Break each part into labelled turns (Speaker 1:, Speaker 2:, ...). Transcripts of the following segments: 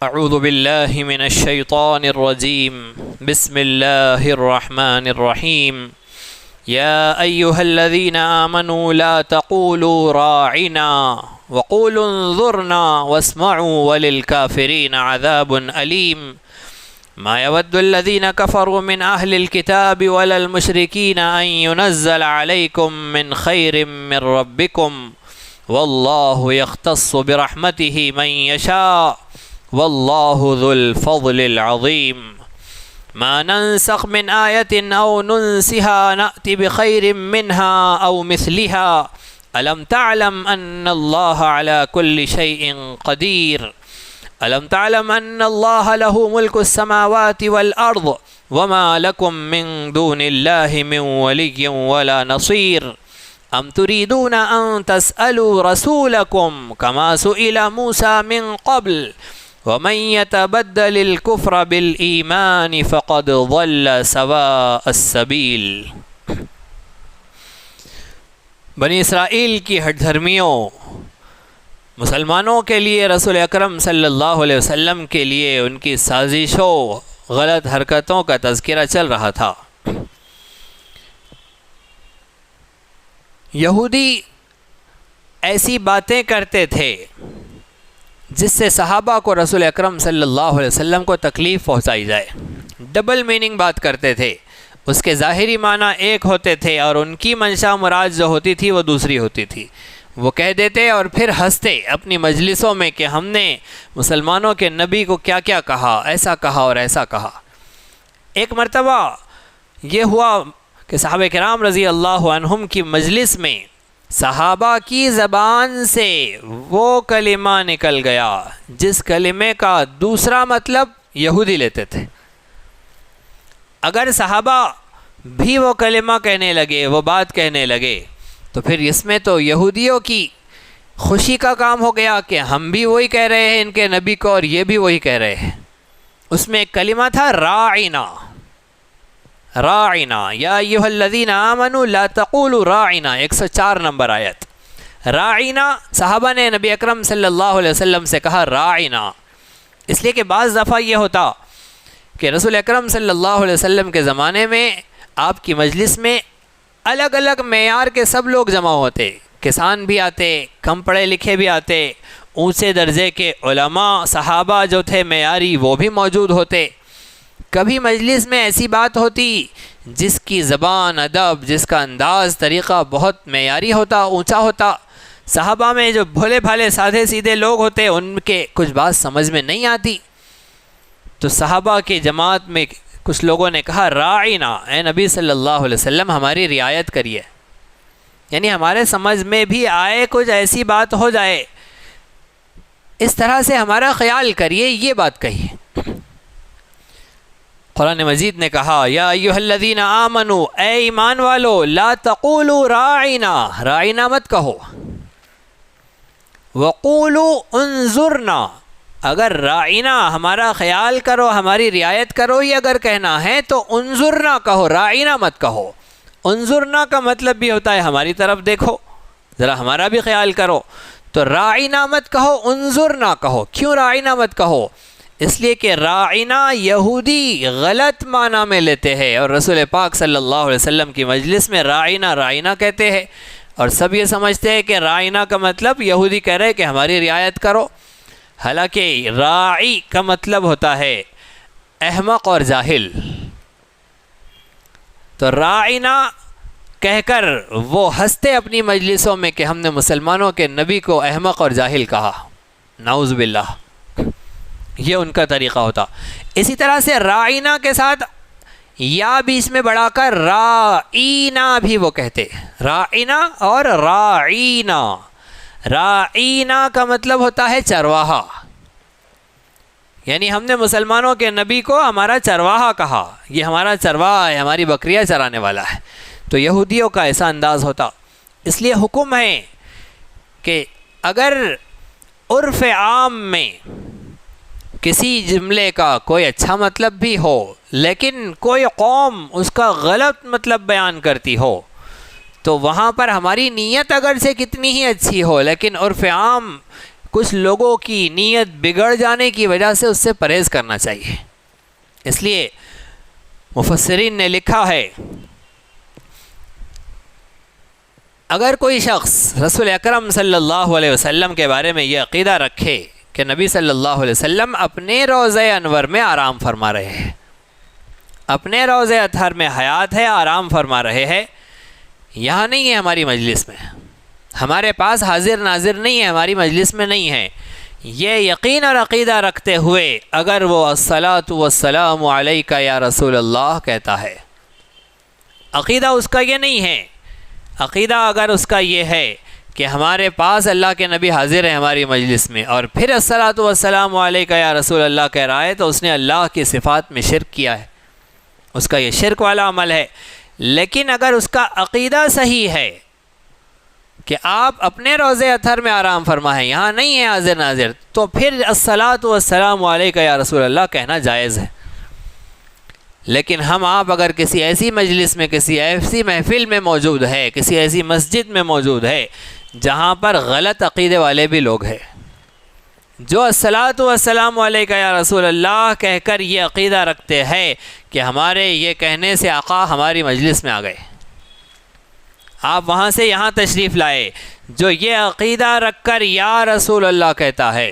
Speaker 1: اعوذ باللہ من الشیطان الرجیم بسم اللہ الرحمن الرحیم یا ایہا الذین آمنوا لا تقولوا راعنا وقولوا انظرنا واسمعوا وللکافرین عذاب علیم ما يود الذين كفروا من أهل الكتاب ولا المشركين أن ينزل عليكم من خير من ربكم والله يختص برحمته من يشاء والله ذو الفضل العظيم ما ننسخ من آية أو ننسها نأتي بخير منها أو مثلها ألم تعلم أن الله على كل شيء قدير ألم تعلم أن الله له ملك السماوات والأرض وما لكم من دون الله من ولي ولا نصير أم تريدون أن تسألوا رسولكم كما سئل موسى من قبل ومن يتبدل الكفر بالإيمان فقد ضل سواء السبيل۔ بنی اسرائیل کی ہٹ دھرمیوں مسلمانوں کے لیے رسول اکرم صلی اللہ علیہ وسلم کے لیے ان کی سازشوں غلط حرکتوں کا تذکرہ چل رہا تھا۔ یہودی ایسی باتیں کرتے تھے جس سے صحابہ کو رسول اکرم صلی اللہ علیہ وسلم کو تکلیف پہنچائی جائے، ڈبل میننگ بات کرتے تھے، اس کے ظاہری معنی ایک ہوتے تھے اور ان کی منشا مراد جو ہوتی تھی وہ دوسری ہوتی تھی۔ وہ کہہ دیتے اور پھر ہنستے اپنی مجلسوں میں کہ ہم نے مسلمانوں کے نبی کو کیا کیا کہا، ایسا کہا اور ایسا کہا۔ ایک مرتبہ یہ ہوا کہ صحابہ کرام رضی اللہ عنہم کی مجلس میں صحابہ کی زبان سے وہ کلمہ نکل گیا جس کلمے کا دوسرا مطلب یہودی لیتے تھے۔ اگر صحابہ بھی وہ کلمہ کہنے لگے، وہ بات کہنے لگے، تو پھر اس میں تو یہودیوں کی خوشی کا کام ہو گیا کہ ہم بھی وہی کہہ رہے ہیں ان کے نبی کو اور یہ بھی وہی کہہ رہے ہیں۔ اس میں ایک کلمہ تھا راعنا، راعنا یا ایھا الذین آمنوا لا تقولوا راعنا، 104 نمبر آیت۔ راعنا صحابہ نے نبی اکرم صلی اللہ علیہ وسلم سے کہا راعنا، اس لیے کہ بعض دفعہ یہ ہوتا کہ رسول اکرم صلی اللہ علیہ وسلم کے زمانے میں آپ کی مجلس میں الگ الگ معیار کے سب لوگ جمع ہوتے، کسان بھی آتے، کم پڑھے لکھے بھی آتے، اونچے درجے کے علماء صحابہ جو تھے معیاری وہ بھی موجود ہوتے۔ کبھی مجلس میں ایسی بات ہوتی جس کی زبان، ادب، جس کا انداز، طریقہ بہت معیاری ہوتا، اونچا ہوتا، صحابہ میں جو بھولے بھالے سادھے سیدھے لوگ ہوتے ان کے کچھ بات سمجھ میں نہیں آتی، تو صحابہ کی جماعت میں کچھ لوگوں نے کہا راعنا، اے نبی صلی اللہ علیہ وسلم ہماری رعایت کریے، یعنی ہمارے سمجھ میں بھی آئے کچھ ایسی بات ہو جائے، اس طرح سے ہمارا خیال کریے، یہ بات کہیے۔ قرآن مجید نے کہا یا ایھا الذین آمنوا، اے ایمان والو، لا تقولوا راعنا، راعنا مت کہو، وقولوا انظرنا، اگر راعنا ہمارا خیال کرو، ہماری رعایت کرو یہ اگر کہنا ہے تو انظرنا کہو، راعنا مت کہو۔ انظرنا کا مطلب بھی ہوتا ہے ہماری طرف دیکھو، ذرا ہمارا بھی خیال کرو، تو راعنا مت کہو، انظرنا کہو۔ کیوں راعنا مت کہو؟ اس لیے کہ راعنا یہودی غلط معنی میں لیتے ہیں، اور رسول پاک صلی اللہ علیہ وسلم کی مجلس میں راعنا راعنا کہتے ہیں، اور سب یہ سمجھتے ہیں کہ راعنا کا مطلب یہودی کہہ رہے کہ ہماری رعایت کرو، حالانکہ راعی کا مطلب ہوتا ہے احمق اور جاہل۔ تو راعنا کہہ کر وہ ہنستے اپنی مجلسوں میں کہ ہم نے مسلمانوں کے نبی کو احمق اور جاہل کہا، نعوذ باللہ، یہ ان کا طریقہ ہوتا۔ اسی طرح سے راعنا کے ساتھ یا بیچ میں بڑھا کر راعینا بھی وہ کہتے، راعنا اور راعینا۔ راعینا کا مطلب ہوتا ہے چرواہا، یعنی ہم نے مسلمانوں کے نبی کو ہمارا چرواہا کہا، یہ ہمارا چرواہا ہے، ہماری بکریاں چرانے والا ہے۔ تو یہودیوں کا ایسا انداز ہوتا، اس لیے حکم ہے کہ اگر عرف عام میں کسی جملے کا کوئی اچھا مطلب بھی ہو لیکن کوئی قوم اس کا غلط مطلب بیان کرتی ہو تو وہاں پر ہماری نیت اگرچہ کتنی ہی اچھی ہو لیکن عرف عام کچھ لوگوں کی نیت بگڑ جانے کی وجہ سے اس سے پرہیز کرنا چاہیے۔ اس لیے مفسرین نے لکھا ہے اگر کوئی شخص رسول اکرم صلی اللہ علیہ وسلم کے بارے میں یہ عقیدہ رکھے کہ نبی صلی اللہ علیہ وسلم اپنے روضہ انور میں آرام فرما رہے ہیں، اپنے روضہ اطہر میں حیات ہے، آرام فرما رہے ہیں، یہاں نہیں ہے ہماری مجلس میں، ہمارے پاس حاضر ناظر نہیں ہے، ہماری مجلس میں نہیں ہے، یہ یقین اور عقیدہ رکھتے ہوئے اگر وہ الصلاۃ والسلام علیک یا رسول اللہ کہتا ہے، عقیدہ اس کا یہ نہیں ہے، عقیدہ اگر اس کا یہ ہے کہ ہمارے پاس اللہ کے نبی حاضر ہیں ہماری مجلس میں اور پھر الصلاۃ والسلام علیک یا رسول اللہ کہہ رہا ہے، تو اس نے اللہ کی صفات میں شرک کیا ہے، اس کا یہ شرک والا عمل ہے۔ لیکن اگر اس کا عقیدہ صحیح ہے کہ آپ اپنے روضہ اطہر میں آرام فرما ہے، یہاں نہیں ہے حاضر ناظر، تو پھر الصلاۃ والسلام علیک یا رسول اللہ کہنا جائز ہے۔ لیکن ہم آپ اگر کسی ایسی مجلس میں، کسی ایسی محفل میں موجود ہے، کسی ایسی مسجد میں موجود ہے جہاں پر غلط عقیدے والے بھی لوگ ہیں، جو الصلاۃ والسلام علیک یا رسول اللہ کہہ کر یہ عقیدہ رکھتے ہیں کہ ہمارے یہ کہنے سے آقا ہماری مجلس میں آ گئے، آپ وہاں سے یہاں تشریف لائے، جو یہ عقیدہ رکھ کر یا رسول اللہ کہتا ہے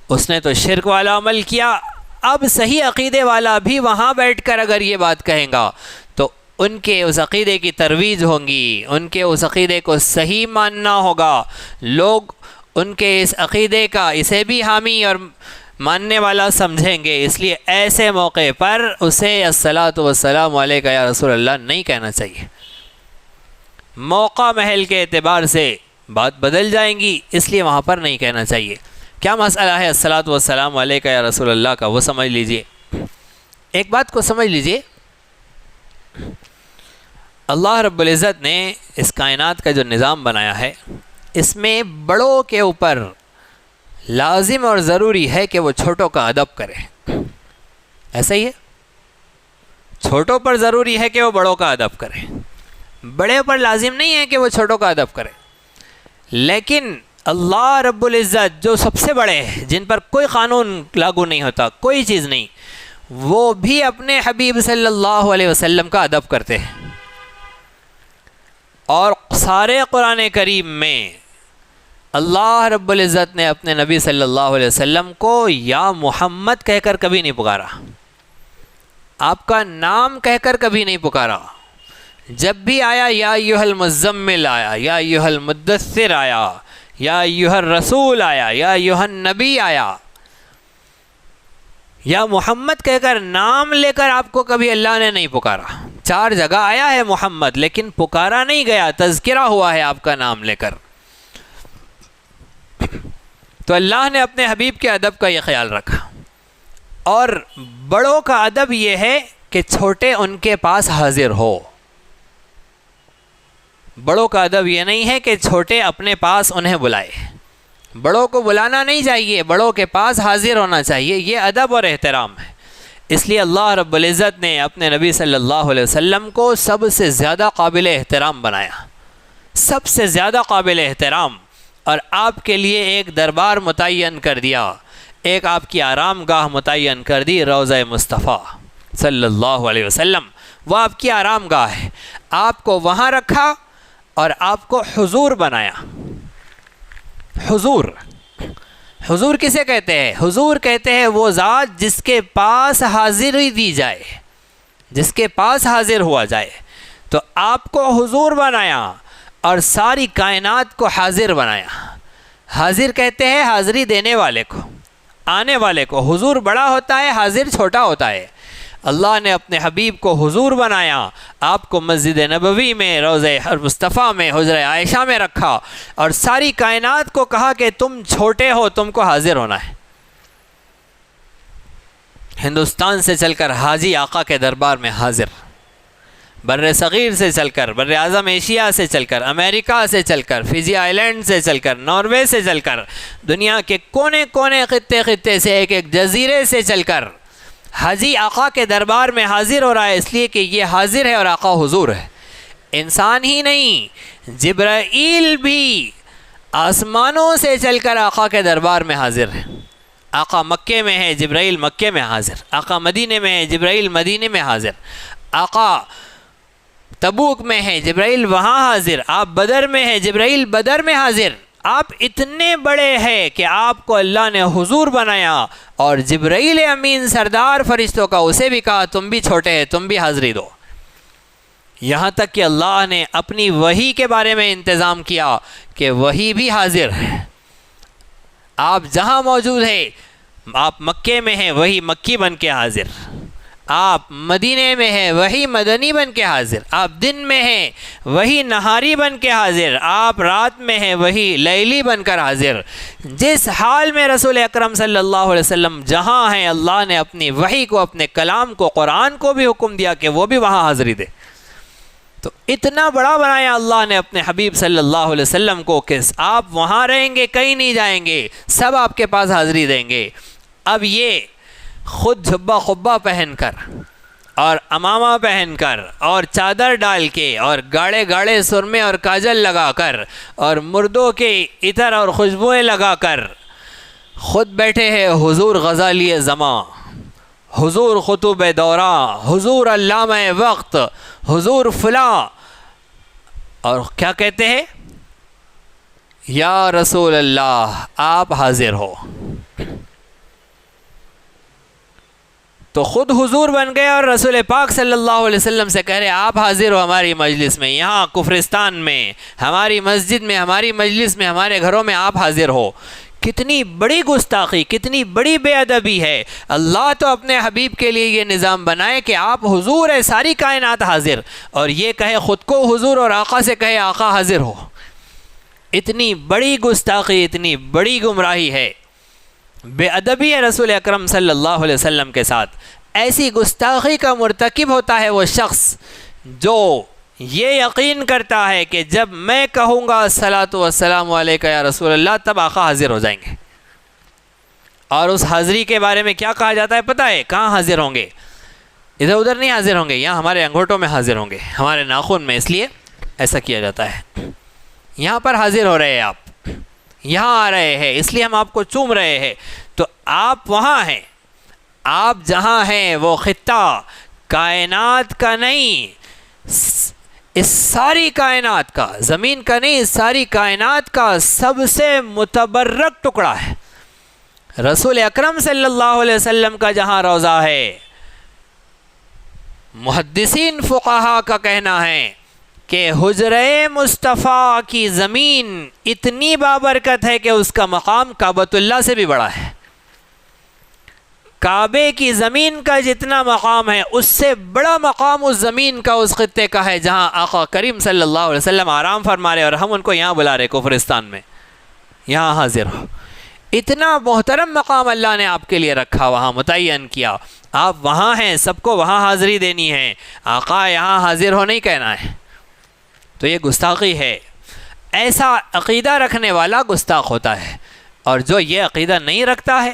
Speaker 1: اس نے تو شرک والا عمل کیا۔ اب صحیح عقیدے والا بھی وہاں بیٹھ کر اگر یہ بات کہیں گا تو ان کے اس عقیدے کی ترویج ہوں گی، ان کے اس عقیدے کو صحیح ماننا ہوگا، لوگ ان کے اس عقیدے کا اسے بھی حامی اور ماننے والا سمجھیں گے، اس لیے ایسے موقع پر اسے الصلاۃ والسلام علیک یا رسول اللہ نہیں کہنا چاہیے۔ موقع محل کے اعتبار سے بات بدل جائیں گی، اس لیے وہاں پر نہیں کہنا چاہیے۔ کیا مسئلہ ہے الصلاۃ والسلام علیک یا رسول اللہ کا، وہ سمجھ لیجئے۔ ایک بات کو سمجھ لیجئے، اللہ رب العزت نے اس کائنات کا جو نظام بنایا ہے، اس میں بڑوں کے اوپر لازم اور ضروری ہے کہ وہ چھوٹوں کا ادب کرے، ایسا ہی ہے، چھوٹوں پر ضروری ہے کہ وہ بڑوں کا ادب کرے، بڑے پر لازم نہیں ہے کہ وہ چھوٹوں کا ادب کرے۔ لیکن اللہ رب العزت جو سب سے بڑے ہیں، جن پر کوئی قانون لاگو نہیں ہوتا، کوئی چیز نہیں، وہ بھی اپنے حبیب صلی اللہ علیہ وسلم کا ادب کرتے ہیں۔ اور سارے قرآن کریم میں اللہ رب العزت نے اپنے نبی صلی اللہ علیہ وسلم کو یا محمد کہہ کر کبھی نہیں پکارا، آپ کا نام کہہ کر کبھی نہیں پکارا۔ جب بھی آیا یا ایھا المزمل آیا، یا ایھا المدثر آیا، یا ایھا الرسول آیا، یا ایھا النبی آیا، یا محمد کہہ کر نام لے کر آپ کو کبھی اللہ نے نہیں پکارا۔ 4 جگہ آیا ہے محمد، لیکن پکارا نہیں گیا، تذکرہ ہوا ہے آپ کا نام لے کر۔ تو اللہ نے اپنے حبیب کے ادب کا یہ خیال رکھا، اور بڑوں کا ادب یہ ہے کہ چھوٹے ان کے پاس حاضر ہو۔ بڑوں کا ادب یہ نہیں ہے کہ چھوٹے اپنے پاس انہیں بلائے، بڑوں کو بلانا نہیں چاہیے، بڑوں کے پاس حاضر ہونا چاہیے، یہ ادب اور احترام ہے۔ اس لیے اللہ رب العزت نے اپنے نبی صلی اللہ علیہ وسلم کو سب سے زیادہ قابل احترام بنایا، سب سے زیادہ قابل احترام، اور آپ کے لیے ایک دربار متعین کر دیا، ایک آپ کی آرام گاہ متعین کر دی، روضہ مصطفیٰ صلی اللہ علیہ وسلم، وہ آپ کی آرام گاہ ہے، آپ کو وہاں رکھا اور آپ کو حضور بنایا۔ حضور، حضور کسے کہتے ہیں؟ حضور کہتے ہیں وہ ذات جس کے پاس حاضری دی جائے، جس کے پاس حاضر ہوا جائے۔ تو آپ کو حضور بنایا اور ساری کائنات کو حاضر بنایا۔ حاضر کہتے ہیں حاضری دینے والے کو، آنے والے کو۔ حضور بڑا ہوتا ہے، حاضر چھوٹا ہوتا ہے۔ اللہ نے اپنے حبیب کو حضور بنایا، آپ کو مسجد نبوی میں، روضہ مصطفیٰ میں، حجرہ عائشہ میں رکھا، اور ساری کائنات کو کہا کہ تم چھوٹے ہو، تم کو حاضر ہونا ہے۔ ہندوستان سے چل کر حاجی آقا کے دربار میں حاضر، بر صغیر سے چل کر، بر اعظم ایشیا سے چل کر، امریکہ سے چل کر، فجی آئی لینڈ سے چل کر، ناروے سے چل کر، دنیا کے کونے کونے خطے سے، ایک ایک جزیرے سے چل کر حاجی آقا کے دربار میں حاضر ہو رہا ہے، اس لیے کہ یہ حاضر ہے اور آقا حضور ہے۔ انسان ہی نہیں، جبرائیل بھی آسمانوں سے چل کر آقا کے دربار میں حاضر ہے. آقا مکے میں ہے، جبرائیل مکے میں حاضر. آقا مدینے میں ہے، جبرائیل مدینے میں حاضر. آقا تبوک میں ہے، جبرائیل وہاں حاضر. آپ بدر میں ہے، جبرائیل بدر میں حاضر. آپ اتنے بڑے ہیں کہ آپ کو اللہ نے حضور بنایا، اور جبرائیل امین سردار فرشتوں کا اسے بھی کہا تم بھی چھوٹے ہیں، تم بھی حاضری دو. یہاں تک کہ اللہ نے اپنی وحی کے بارے میں انتظام کیا کہ وحی بھی حاضر ہے. آپ جہاں موجود ہیں، آپ مکے میں ہیں وہی مکی بن کے حاضر، آپ مدینے میں ہیں وہی مدنی بن کے حاضر، آپ دن میں ہیں وہی نہاری بن کے حاضر، آپ رات میں ہیں وہی لیلی بن کر حاضر. جس حال میں رسول اکرم صلی اللہ علیہ وسلم جہاں ہیں، اللہ نے اپنی وحی کو، اپنے کلام کو، قرآن کو بھی حکم دیا کہ وہ بھی وہاں حاضری دے. تو اتنا بڑا بنایا اللہ نے اپنے حبیب صلی اللہ علیہ وسلم کو کہ آپ وہاں رہیں گے، کہیں نہیں جائیں گے، سب آپ کے پاس حاضری دیں گے. اب یہ خود جھبا خبا پہن کر اور امامہ پہن کر اور چادر ڈال کے اور گاڑے گاڑے سرمے اور کاجل لگا کر اور مردوں کے عطر اور خوشبوئیں لگا کر خود بیٹھے ہیں حضور غزالی زماں، حضور خطوب دوراں، حضور علامہ وقت، حضور فلاں، اور کیا کہتے ہیں؟ یا رسول اللہ آپ حاضر ہو. تو خود حضور بن گئے اور رسول پاک صلی اللہ علیہ وسلم سے کہہ رہے آپ حاضر ہو ہماری مجلس میں، یہاں کفرستان میں، ہماری مسجد میں، ہماری مجلس میں، ہمارے گھروں میں آپ حاضر ہو. کتنی بڑی گستاخی، کتنی بڑی بے ادبی ہے. اللہ تو اپنے حبیب کے لیے یہ نظام بنائے کہ آپ حضور ہے، ساری کائنات حاضر، اور یہ کہے خود کو حضور اور آقا سے کہے آقا حاضر ہو. اتنی بڑی گستاخی، اتنی بڑی گمراہی ہے، بے ادبی ہے رسول اکرم صلی اللہ علیہ وسلم کے ساتھ. ایسی گستاخی کا مرتکب ہوتا ہے وہ شخص جو یہ یقین کرتا ہے کہ جب میں کہوں گا الصلاۃ والسلام علیکہ یا رسول اللہ تب آقا حاضر ہو جائیں گے. اور اس حاضری کے بارے میں کیا کہا جاتا ہے پتہ ہے؟ کہاں حاضر ہوں گے؟ ادھر ادھر نہیں حاضر ہوں گے، یہاں ہمارے انگوٹھوں میں حاضر ہوں گے، ہمارے ناخن میں. اس لیے ایسا کیا جاتا ہے. یہاں پر حاضر ہو رہے ہیں، آپ یہاں آ رہے ہیں، اس لیے ہم آپ کو چوم رہے ہیں. تو آپ وہاں ہیں، آپ جہاں ہیں وہ خطہ کائنات کا نہیں، اس ساری کائنات کا، زمین کا نہیں، اس ساری کائنات کا سب سے متبرک ٹکڑا ہے. رسول اکرم صلی اللہ علیہ وسلم کا جہاں روضہ ہے، محدثین فقہا کا کہنا ہے کہ حجرہ مصطفیٰ کی زمین اتنی بابرکت ہے کہ اس کا مقام کعبۃ اللہ سے بھی بڑا ہے. کعبے کی زمین کا جتنا مقام ہے اس سے بڑا مقام اس زمین کا، اس خطے کا ہے جہاں آقا کریم صلی اللہ علیہ وسلم آرام فرما رہے اور ہم ان کو یہاں بلا رہے کفرستان میں. یہاں حاضر ہو. اتنا محترم مقام اللہ نے آپ کے لیے رکھا، وہاں متعین کیا. آپ وہاں ہیں، سب کو وہاں حاضری دینی ہے، آقا یہاں حاضر ہو نہیں کہنا ہے. تو یہ گستاخی ہے. ایسا عقیدہ رکھنے والا گستاخ ہوتا ہے، اور جو یہ عقیدہ نہیں رکھتا ہے،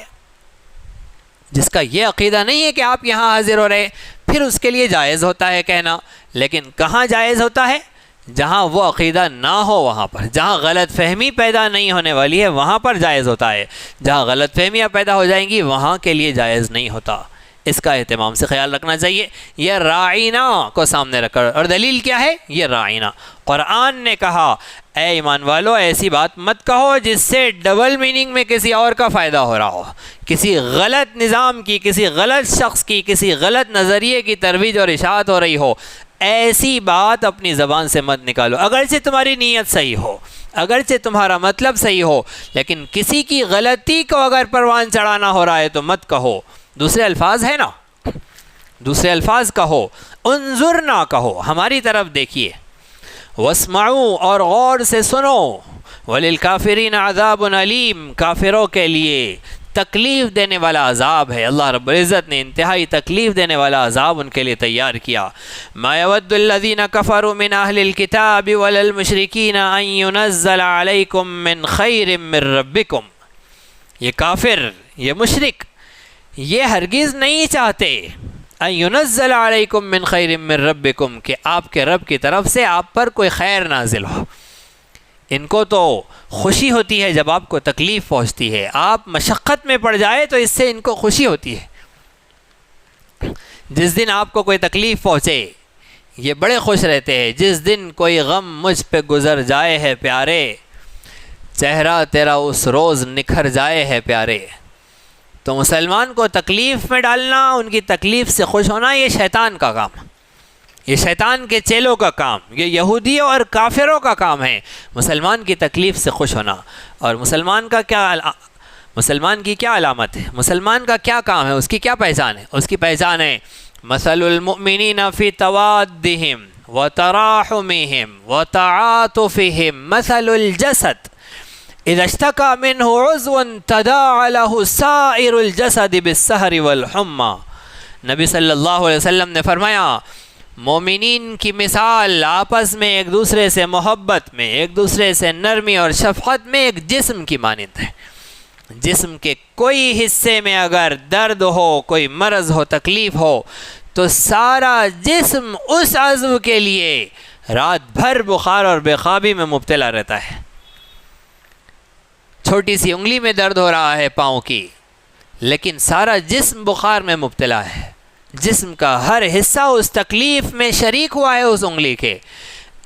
Speaker 1: جس کا یہ عقیدہ نہیں ہے کہ آپ یہاں حاضر ہو رہے، پھر اس کے لیے جائز ہوتا ہے کہنا. لیکن کہاں جائز ہوتا ہے؟ جہاں وہ عقیدہ نہ ہو، وہاں پر جہاں غلط فہمی پیدا نہیں ہونے والی ہے وہاں پر جائز ہوتا ہے. جہاں غلط فہمیاں پیدا ہو جائیں گی وہاں کے لیے جائز نہیں ہوتا. اس کا اہتمام سے خیال رکھنا چاہیے. یہ رائنا کو سامنے رکھ کر، اور دلیل کیا ہے؟ یہ رائنا قرآن نے کہا اے ایمان والو ایسی بات مت کہو جس سے ڈبل میننگ میں کسی اور کا فائدہ ہو رہا ہو، کسی غلط نظام کی، کسی غلط شخص کی، کسی غلط نظریے کی ترویج اور اشاعت ہو رہی ہو. ایسی بات اپنی زبان سے مت نکالو، اگرچہ تمہاری نیت صحیح ہو، اگرچہ تمہارا مطلب صحیح ہو، لیکن کسی کی غلطی کو اگر پروان چڑھانا ہو رہا ہے تو مت کہو. دوسرے الفاظ ہے نا، دوسرے الفاظ کہو. انظرنا کہو، ہماری طرف دیکھیے. واسمعوا، اور غور سے سنو. وللکافرین عذاب علیم، کافروں کے لیے تکلیف دینے والا عذاب ہے. اللہ رب العزت نے انتہائی تکلیف دینے والا عذاب ان کے لیے تیار کیا. ما یود الذین کفروا من اہل الکتاب ولا المشرکین ان ینزل علیکم من خیر من ربکم. یہ کافر، یہ مشرک، یہ ہرگز نہیں چاہتے ان ینزل علیکم من خیر من ربکم، کہ آپ کے رب کی طرف سے آپ پر کوئی خیر نازل ہو. ان کو تو خوشی ہوتی ہے جب آپ کو تکلیف پہنچتی ہے، آپ مشقت میں پڑ جائے تو اس سے ان کو خوشی ہوتی ہے۔ جس دن آپ کو کوئی تکلیف پہنچے یہ بڑے خوش رہتے ہیں، جس دن کوئی غم مجھ پہ گزر جائے ہے پیارے، چہرہ تیرا اس روز نکھر جائے ہے پیارے۔ تو مسلمان کو تکلیف میں ڈالنا، ان کی تکلیف سے خوش ہونا، یہ شیطان کا کام، یہ شیطان کے چیلوں کا کام، یہ یہودیوں اور کافروں کا کام ہے، مسلمان کی تکلیف سے خوش ہونا۔ اور مسلمان کی کیا علامت ہے، مسلمان کا کیا کام ہے، اس کی کیا پہچان ہے؟ اس کی پہچان ہے مثل المؤمنین فی توادہم وتراحمہم وتعاطفہم مثل الجسد اذا اشتكى منه عضو تداعى له سائر الجسد بالسهر والحمى۔ نبی صلی اللہ علیہ وسلم نے فرمایا مومنین کی مثال آپس میں ایک دوسرے سے محبت میں، ایک دوسرے سے نرمی اور شفقت میں ایک جسم کی مانند ہے۔ جسم کے کوئی حصے میں اگر درد ہو، کوئی مرض ہو، تکلیف ہو، تو سارا جسم اس عضو کے لیے رات بھر بخار اور بے خوابی میں مبتلا رہتا ہے۔ چھوٹی سی انگلی میں درد ہو رہا ہے پاؤں کی، لیکن سارا جسم بخار میں مبتلا ہے، جسم کا ہر حصہ اس تکلیف میں شریک ہوا ہے اس انگلی کے۔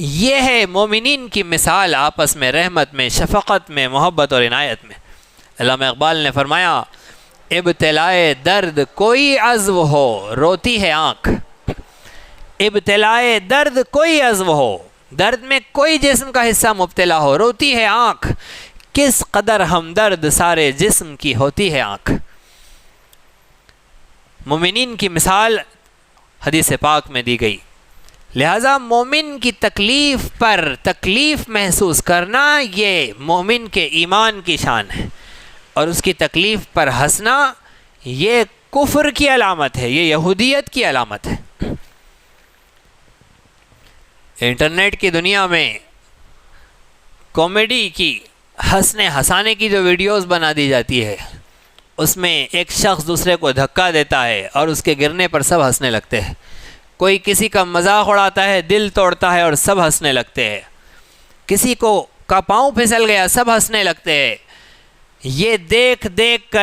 Speaker 1: یہ ہے مومنین کی مثال آپس میں رحمت میں، شفقت میں، محبت اور عنایت میں۔ علامہ اقبال نے فرمایا ابتلائے درد کوئی عضو ہو روتی ہے آنکھ، ابتلائے درد کوئی عضو ہو، درد میں کوئی جسم کا حصہ مبتلا ہو، روتی ہے آنکھ، کس قدر ہمدرد سارے جسم کی ہوتی ہے آنکھ۔ مومنین کی مثال حدیث پاک میں دی گئی، لہذا مومن کی تکلیف پر تکلیف محسوس کرنا یہ مومن کے ایمان کی شان ہے، اور اس کی تکلیف پر ہنسنا یہ کفر کی علامت ہے، یہ یہودیت کی علامت ہے۔ انٹرنیٹ کی دنیا میں کامیڈی کی، ہنسانے کی جو ویڈیوز بنا دی جاتی ہے، اس میں ایک شخص دوسرے کو دھکا دیتا ہے اور اس کے گرنے پر سب ہنسنے لگتے ہیں، کوئی کسی کا مذاق اڑاتا ہے، دل توڑتا ہے اور سب ہنسنے لگتے ہیں، کسی کا پاؤں پھسل گیا سب ہنسنے لگتے ہیں۔ یہ دیکھ دیکھ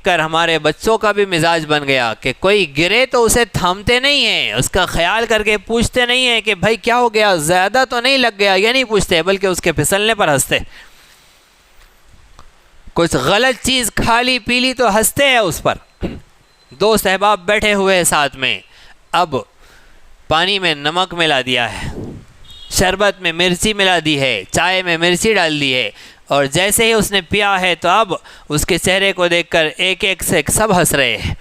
Speaker 1: کر ہمارے بچوں کا بھی مزاج بن گیا کہ کوئی گرے تو اسے تھامتے نہیں ہیں، اس کا خیال کر کے پوچھتے نہیں ہیں کہ بھائی کیا ہو گیا، زیادہ تو نہیں لگ گیا، یہ نہیں پوچھتے، بلکہ اس کے پھسلنے پر ہنستے۔ کچھ غلط چیز کھا لی پی لی تو ہنستے ہیں اس پر۔ دو احباب بیٹھے ہوئے ساتھ میں، اب پانی میں نمک ملا دیا ہے، شربت میں مرچی ملا دی ہے، چائے میں مرچی ڈال دی ہے، اور جیسے ہی اس نے پیا ہے تو اب اس کے چہرے کو دیکھ کر ایک ایک سے سب ہنس رہے ہیں۔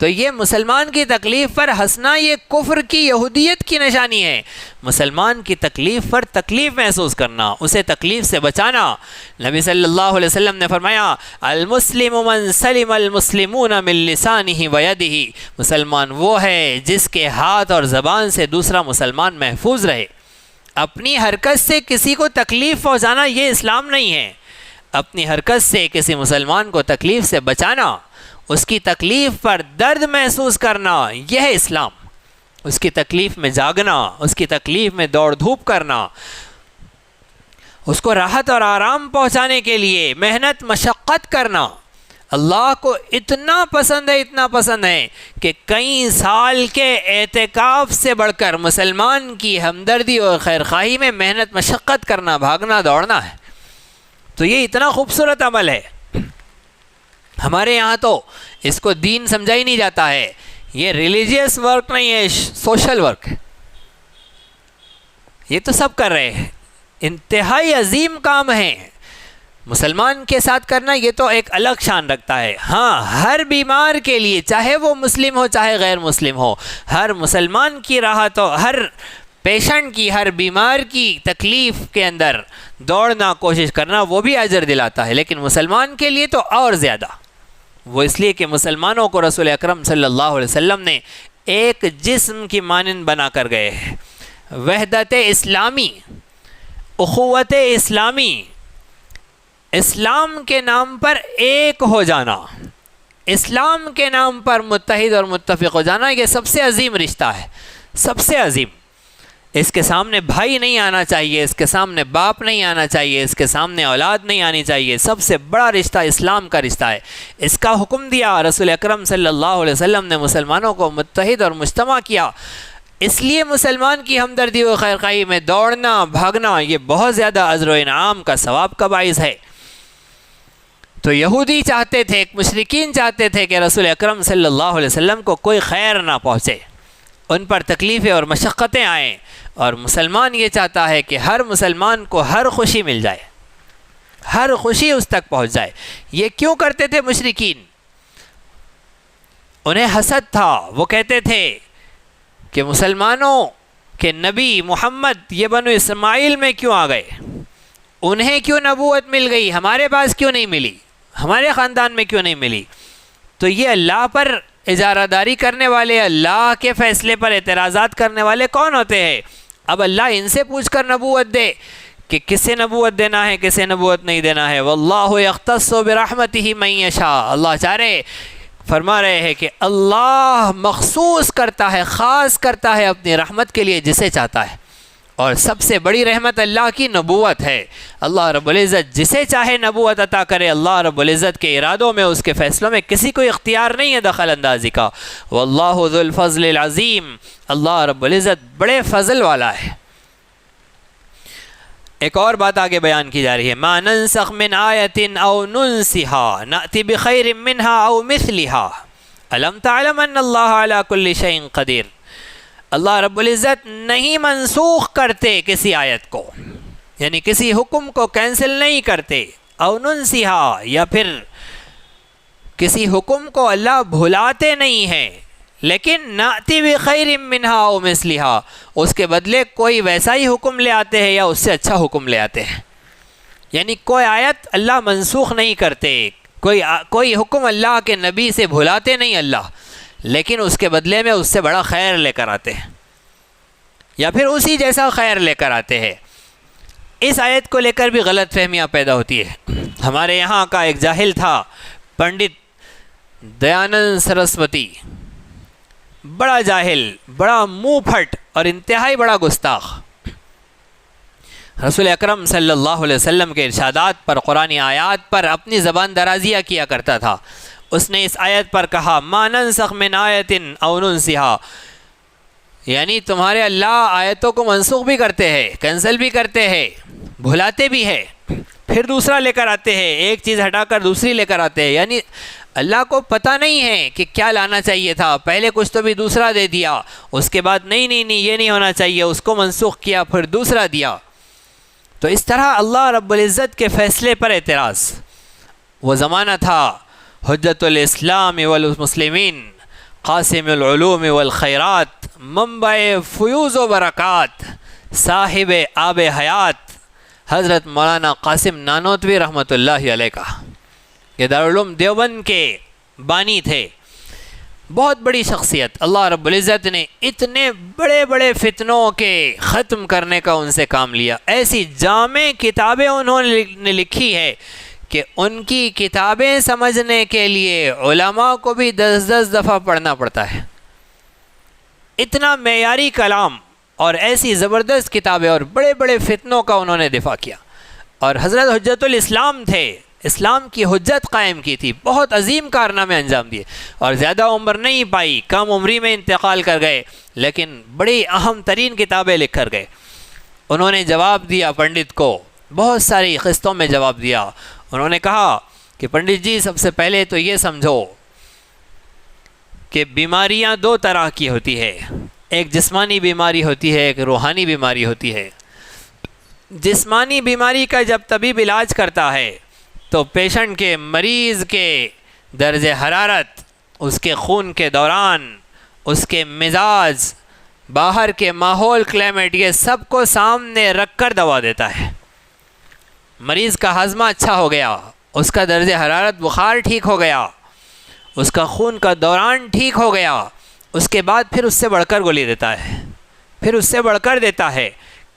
Speaker 1: تو یہ مسلمان کی تکلیف پر ہنسنا یہ کفر کی، یہودیت کی نشانی ہے۔ مسلمان کی تکلیف پر تکلیف محسوس کرنا، اسے تکلیف سے بچانا۔ نبی صلی اللہ علیہ وسلم نے فرمایا المسلم من سلم المسلمون من لسانہ ویدہ، مسلمان وہ ہے جس کے ہاتھ اور زبان سے دوسرا مسلمان محفوظ رہے۔ اپنی حرکت سے کسی کو تکلیف پہنچانا یہ اسلام نہیں ہے، اپنی حرکت سے کسی مسلمان کو تکلیف سے بچانا، اس کی تکلیف پر درد محسوس کرنا، یہ ہے اسلام۔ اس کی تکلیف میں جاگنا، اس کی تکلیف میں دوڑ دھوپ کرنا، اس کو راحت اور آرام پہنچانے کے لیے محنت مشقت کرنا اللہ کو اتنا پسند ہے کہ کئی سال کے اعتکاف سے بڑھ کر مسلمان کی ہمدردی اور خیرخواہی میں محنت مشقت کرنا، بھاگنا دوڑنا ہے۔ تو یہ اتنا خوبصورت عمل ہے، ہمارے یہاں تو اس کو دین سمجھا ہی نہیں جاتا ہے، یہ ریلیجیس ورک نہیں ہے، سوشل ورک ہے، یہ تو سب کر رہے ہیں، انتہائی عظیم کام ہے۔ مسلمان کے ساتھ کرنا یہ تو ایک الگ شان رکھتا ہے۔ ہاں، ہر بیمار کے لیے، چاہے وہ مسلم ہو چاہے غیر مسلم ہو، ہر مسلمان کی راحت ہو، ہر پیشنٹ کی، ہر بیمار کی تکلیف کے اندر دوڑنا، کوشش کرنا، وہ بھی اجر دلاتا ہے، لیکن مسلمان کے لیے تو اور زیادہ۔ وہ اس لیے کہ مسلمانوں کو رسول اکرم صلی اللہ علیہ وسلم نے ایک جسم کی مانند بنا کر گئے ہیں۔ وحدت اسلامی، اخوت اسلامی، اسلام کے نام پر ایک ہو جانا، اسلام کے نام پر متحد اور متفق ہو جانا، یہ سب سے عظیم رشتہ ہے، سب سے عظیم۔ اس کے سامنے بھائی نہیں آنا چاہیے، اس کے سامنے باپ نہیں آنا چاہیے، اس کے سامنے اولاد نہیں آنی چاہیے۔ سب سے بڑا رشتہ اسلام کا رشتہ ہے، اس کا حکم دیا رسول اکرم صلی اللہ علیہ وسلم نے، مسلمانوں کو متحد اور مجتمع کیا۔ اس لیے مسلمان کی ہمدردی و خیرخواہی میں دوڑنا بھاگنا یہ بہت زیادہ اجر و انعام کا ثواب کا باعث ہے۔ تو یہودی چاہتے تھے، مشرکین چاہتے تھے کہ رسول اکرم صلی اللہ علیہ وسلم کو کوئی خیر نہ پہنچے، ان پر تکلیفیں اور مشقتیں آئیں، اور مسلمان یہ چاہتا ہے کہ ہر مسلمان کو ہر خوشی مل جائے، ہر خوشی اس تک پہنچ جائے۔ یہ کیوں کرتے تھے مشرکین؟ انہیں حسد تھا، وہ کہتے تھے کہ مسلمانوں کے نبی محمد یہ بنو اسماعیل میں کیوں آ گئے؟ انہیں کیوں نبوت مل گئی، ہمارے پاس کیوں نہیں ملی، ہمارے خاندان میں کیوں نہیں ملی؟ تو یہ اللہ پر اجارہ داری کرنے والے، اللہ کے فیصلے پر اعتراضات کرنے والے کون ہوتے ہیں؟ اب اللہ ان سے پوچھ کر نبوت دے کہ کسے نبوت دینا ہے، کسے نبوت نہیں دینا ہے۔ واللہ یختص برحمتہ من یشاء، اللہ چاہ رہے، فرما رہے ہیں کہ اللہ مخصوص کرتا ہے، خاص کرتا ہے اپنی رحمت کے لیے جسے چاہتا ہے، اور سب سے بڑی رحمت اللہ کی نبوت ہے۔ اللہ رب العزت جسے چاہے نبوت عطا کرے، اللہ رب العزت کے ارادوں میں، اس کے فیصلوں میں کسی کو اختیار نہیں ہے دخل اندازی کا۔ واللہ ذو الفضل العظیم، اللہ رب العزت بڑے فضل والا ہے۔ ایک اور بات آگے بیان کی جا رہی ہے، ما ننسخ من آیت او ننسها نأتی بخیر منها او مثلها الم تعلم ان اللہ علی کل شیء قدیر۔ اللہ رب العزت نہیں منسوخ کرتے کسی آیت کو، یعنی کسی حکم کو کینسل نہیں کرتے، او ننسها، یا پھر کسی حکم کو اللہ بھلاتے نہیں ہیں، لیکن نأتی بخیر منها او مثلها، اس کے بدلے کوئی ویسا ہی حکم لے آتے ہیں یا اس سے اچھا حکم لے آتے ہیں۔ یعنی کوئی آیت اللہ منسوخ نہیں کرتے، کوئی حکم اللہ کے نبی سے بھلاتے نہیں اللہ، لیکن اس کے بدلے میں اس سے بڑا خیر لے کر آتے ہیں، یا پھر اسی جیسا خیر لے کر آتے ہیں۔ اس آیت کو لے کر بھی غلط فہمیاں پیدا ہوتی ہے۔ ہمارے یہاں کا ایک جاہل تھا، پنڈت دیانند سرسوتی، بڑا جاہل، بڑا منہ پھٹ اور انتہائی بڑا گستاخ، رسول اکرم صلی اللہ علیہ وسلم کے ارشادات پر، قرآنی آیات پر اپنی زبان درازیہ کیا کرتا تھا۔ اس نے اس آیت پر کہا ما ننسخ من آیت او ننسها، یعنی تمہارے اللہ آیتوں کو منسوخ بھی کرتے ہیں، کینسل بھی کرتے ہیں، بھلاتے بھی ہے، پھر دوسرا لے کر آتے ہیں، ایک چیز ہٹا کر دوسری لے کر آتے ہیں۔ یعنی اللہ کو پتہ نہیں ہے کہ کیا لانا چاہیے تھا، پہلے کچھ تو بھی دوسرا دے دیا، اس کے بعد نہیں یہ نہیں ہونا چاہیے، اس کو منسوخ کیا، پھر دوسرا دیا۔ تو اس طرح اللہ رب العزت کے فیصلے پر اعتراض۔ وہ زمانہ تھا حجت الاسلام والمسلمین، قاسم العلوم والخیرات، منبع فیوز و برکات، صاحب آب حیات، حضرت مولانا قاسم نانوتوی رحمۃ اللہ علیہ کا، یہ دارالعلوم دیوبند کے بانی تھے، بہت بڑی شخصیت۔ اللہ رب العزت نے اتنے بڑے بڑے فتنوں کے ختم کرنے کا ان سے کام لیا، ایسی جامع کتابیں انہوں نے لکھی ہے کہ ان کی کتابیں سمجھنے کے لیے علماء کو بھی 10 دفعہ پڑھنا پڑتا ہے۔ اتنا معیاری کلام اور ایسی زبردست کتابیں اور بڑے بڑے فتنوں کا انہوں نے دفاع کیا، اور حضرت حجت الاسلام تھے، اسلام کی حجت قائم کی تھی، بہت عظیم کارنامے انجام دیے، اور زیادہ عمر نہیں پائی، کم عمری میں انتقال کر گئے، لیکن بڑی اہم ترین کتابیں لکھ کر گئے۔ انہوں نے جواب دیا پنڈت کو، بہت ساری قسطوں میں جواب دیا۔ انہوں نے کہا کہ پنڈت جی، سب سے پہلے تو یہ سمجھو کہ بیماریاں 2 طرح کی ہوتی ہے، ایک جسمانی بیماری ہوتی ہے، ایک روحانی بیماری ہوتی ہے۔ جسمانی بیماری کا جب طبیب علاج کرتا ہے تو پیشنٹ کے، مریض کے درجہ حرارت، اس کے خون کے دوران، اس کے مزاج، باہر کے ماحول، کلائمیٹ، یہ سب کو سامنے رکھ کر دوا دیتا ہے۔ مریض کا ہاضمہ اچھا ہو گیا، اس کا درجہ حرارت، بخار ٹھیک ہو گیا، اس کا خون کا دوران ٹھیک ہو گیا، اس کے بعد پھر اس سے بڑھ کر گولی دیتا ہے، پھر اس سے بڑھ کر دیتا ہے۔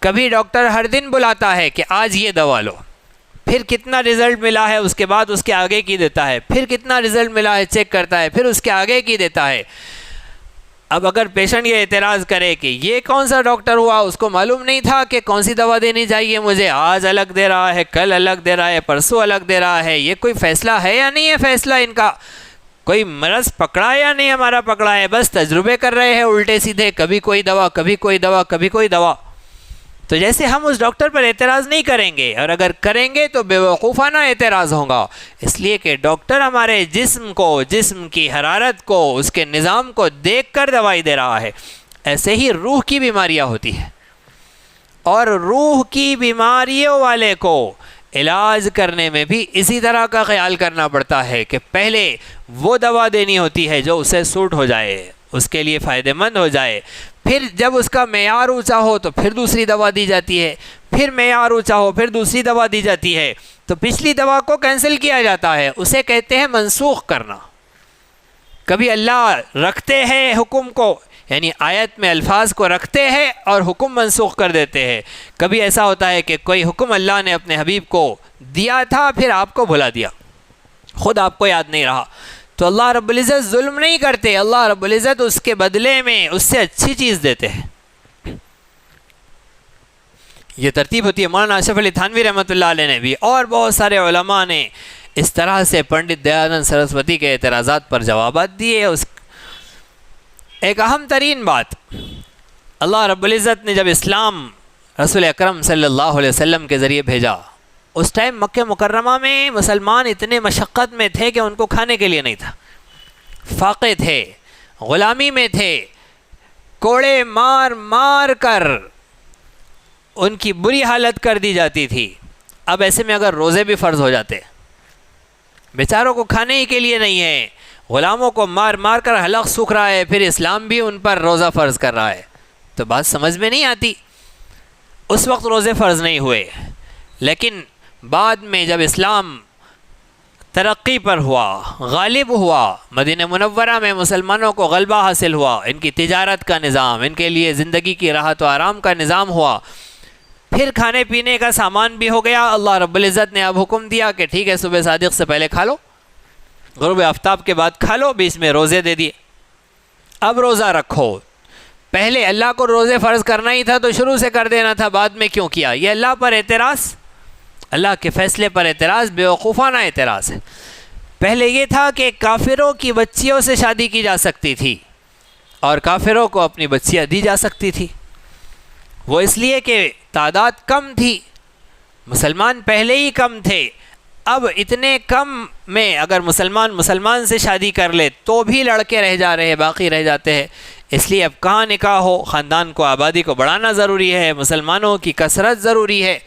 Speaker 1: کبھی ڈاکٹر ہر دن بلاتا ہے کہ آج یہ دوا لو، پھر کتنا رزلٹ ملا ہے اس کے بعد اس کے آگے کی دیتا ہے، پھر کتنا رزلٹ ملا ہے چیک کرتا ہے، پھر اس کے آگے کی دیتا ہے۔ اب اگر پیشنٹ یہ اعتراض کرے کہ یہ کون سا ڈاکٹر ہوا، اس کو معلوم نہیں تھا کہ کون سی دوا دینی چاہیے مجھے، آج الگ دے رہا ہے، کل الگ دے رہا ہے، پرسوں الگ دے رہا ہے، یہ کوئی فیصلہ ہے یا نہیں ہے؟ فیصلہ ان کا کوئی مرض پکڑا یا نہیں ہمارا پکڑا ہے؟ بس تجربے کر رہے ہیں الٹے سیدھے، کبھی کوئی دوا، کبھی کوئی دوا، کبھی کوئی دوا۔ تو جیسے ہم اس ڈاکٹر پر اعتراض نہیں کریں گے، اور اگر کریں گے تو بے وقوفانہ اعتراض ہوگا، اس لیے کہ ڈاکٹر ہمارے جسم کو، جسم کی حرارت کو، اس کے نظام کو دیکھ کر دوائی دے رہا ہے۔ ایسے ہی روح کی بیماریاں ہوتی ہیں، اور روح کی بیماریوں والے کو علاج کرنے میں بھی اسی طرح کا خیال کرنا پڑتا ہے کہ پہلے وہ دوا دینی ہوتی ہے جو اسے سوٹ ہو جائے، اس کے لیے فائدہ مند ہو جائے، پھر جب اس کا معیار اونچا ہو تو پھر دوسری دوا دی جاتی ہے، پھر معیار اونچا ہو پھر دوسری دوا دی جاتی ہے، تو پچھلی دوا کو کینسل کیا جاتا ہے، اسے کہتے ہیں منسوخ کرنا۔ کبھی اللہ رکھتے ہیں حکم کو، یعنی آیت میں الفاظ کو رکھتے ہیں اور حکم منسوخ کر دیتے ہیں۔ کبھی ایسا ہوتا ہے کہ کوئی حکم اللہ نے اپنے حبیب کو دیا تھا، پھر آپ کو بھلا دیا، خود آپ کو یاد نہیں رہا، تو اللہ رب العزت ظلم نہیں کرتے، اللہ رب العزت اس کے بدلے میں اس سے اچھی چیز دیتے ہیں۔ یہ ترتیب ہوتی ہے۔ مولانا اشرف علی تھانوی رحمۃ اللہ علیہ نے بھی اور بہت سارے علماء نے اس طرح سے پنڈت دیانند سرسوتی کے اعتراضات پر جوابات دیے۔ ایک اہم ترین بات، اللہ رب العزت نے جب اسلام رسول اکرم صلی اللہ علیہ وسلم کے ذریعے بھیجا، اس ٹائم مکہ مکرمہ میں مسلمان اتنے مشقت میں تھے کہ ان کو کھانے کے لیے نہیں تھا، فاقے تھے، غلامی میں تھے، کوڑے مار مار کر ان کی بری حالت کر دی جاتی تھی۔ اب ایسے میں اگر روزے بھی فرض ہو جاتے، بیچاروں کو کھانے ہی کے لیے نہیں ہے، غلاموں کو مار مار کر حلق سوکھ رہا ہے، پھر اسلام بھی ان پر روزہ فرض کر رہا ہے، تو بات سمجھ میں نہیں آتی۔ اس وقت روزے فرض نہیں ہوئے، لیکن بعد میں جب اسلام ترقی پر ہوا، غالب ہوا، مدینہ منورہ میں مسلمانوں کو غلبہ حاصل ہوا، ان کی تجارت کا نظام، ان کے لیے زندگی کی راحت و آرام کا نظام ہوا، پھر کھانے پینے کا سامان بھی ہو گیا، اللہ رب العزت نے اب حکم دیا کہ ٹھیک ہے صبح صادق سے پہلے کھا لو، غروب آفتاب کے بعد کھا لو، بیچ میں روزے دے دیے، اب روزہ رکھو۔ پہلے اللہ کو روزے فرض کرنا ہی تھا تو شروع سے کر دینا تھا، بعد میں کیوں کیا؟ یہ اللہ پر اعتراض، اللہ کے فیصلے پر اعتراض، بے وقوفانہ اعتراض ہے۔ پہلے یہ تھا کہ کافروں کی بچیوں سے شادی کی جا سکتی تھی اور کافروں کو اپنی بچیاں دی جا سکتی تھی، وہ اس لیے کہ تعداد کم تھی، مسلمان پہلے ہی کم تھے، اب اتنے کم میں اگر مسلمان سے شادی کر لے تو بھی لڑکے رہ جا رہے ہیں، باقی رہ جاتے ہیں، اس لیے اب کہاں نکاح ہو، خاندان کو، آبادی کو بڑھانا ضروری ہے، مسلمانوں کی کثرت ضروری ہے،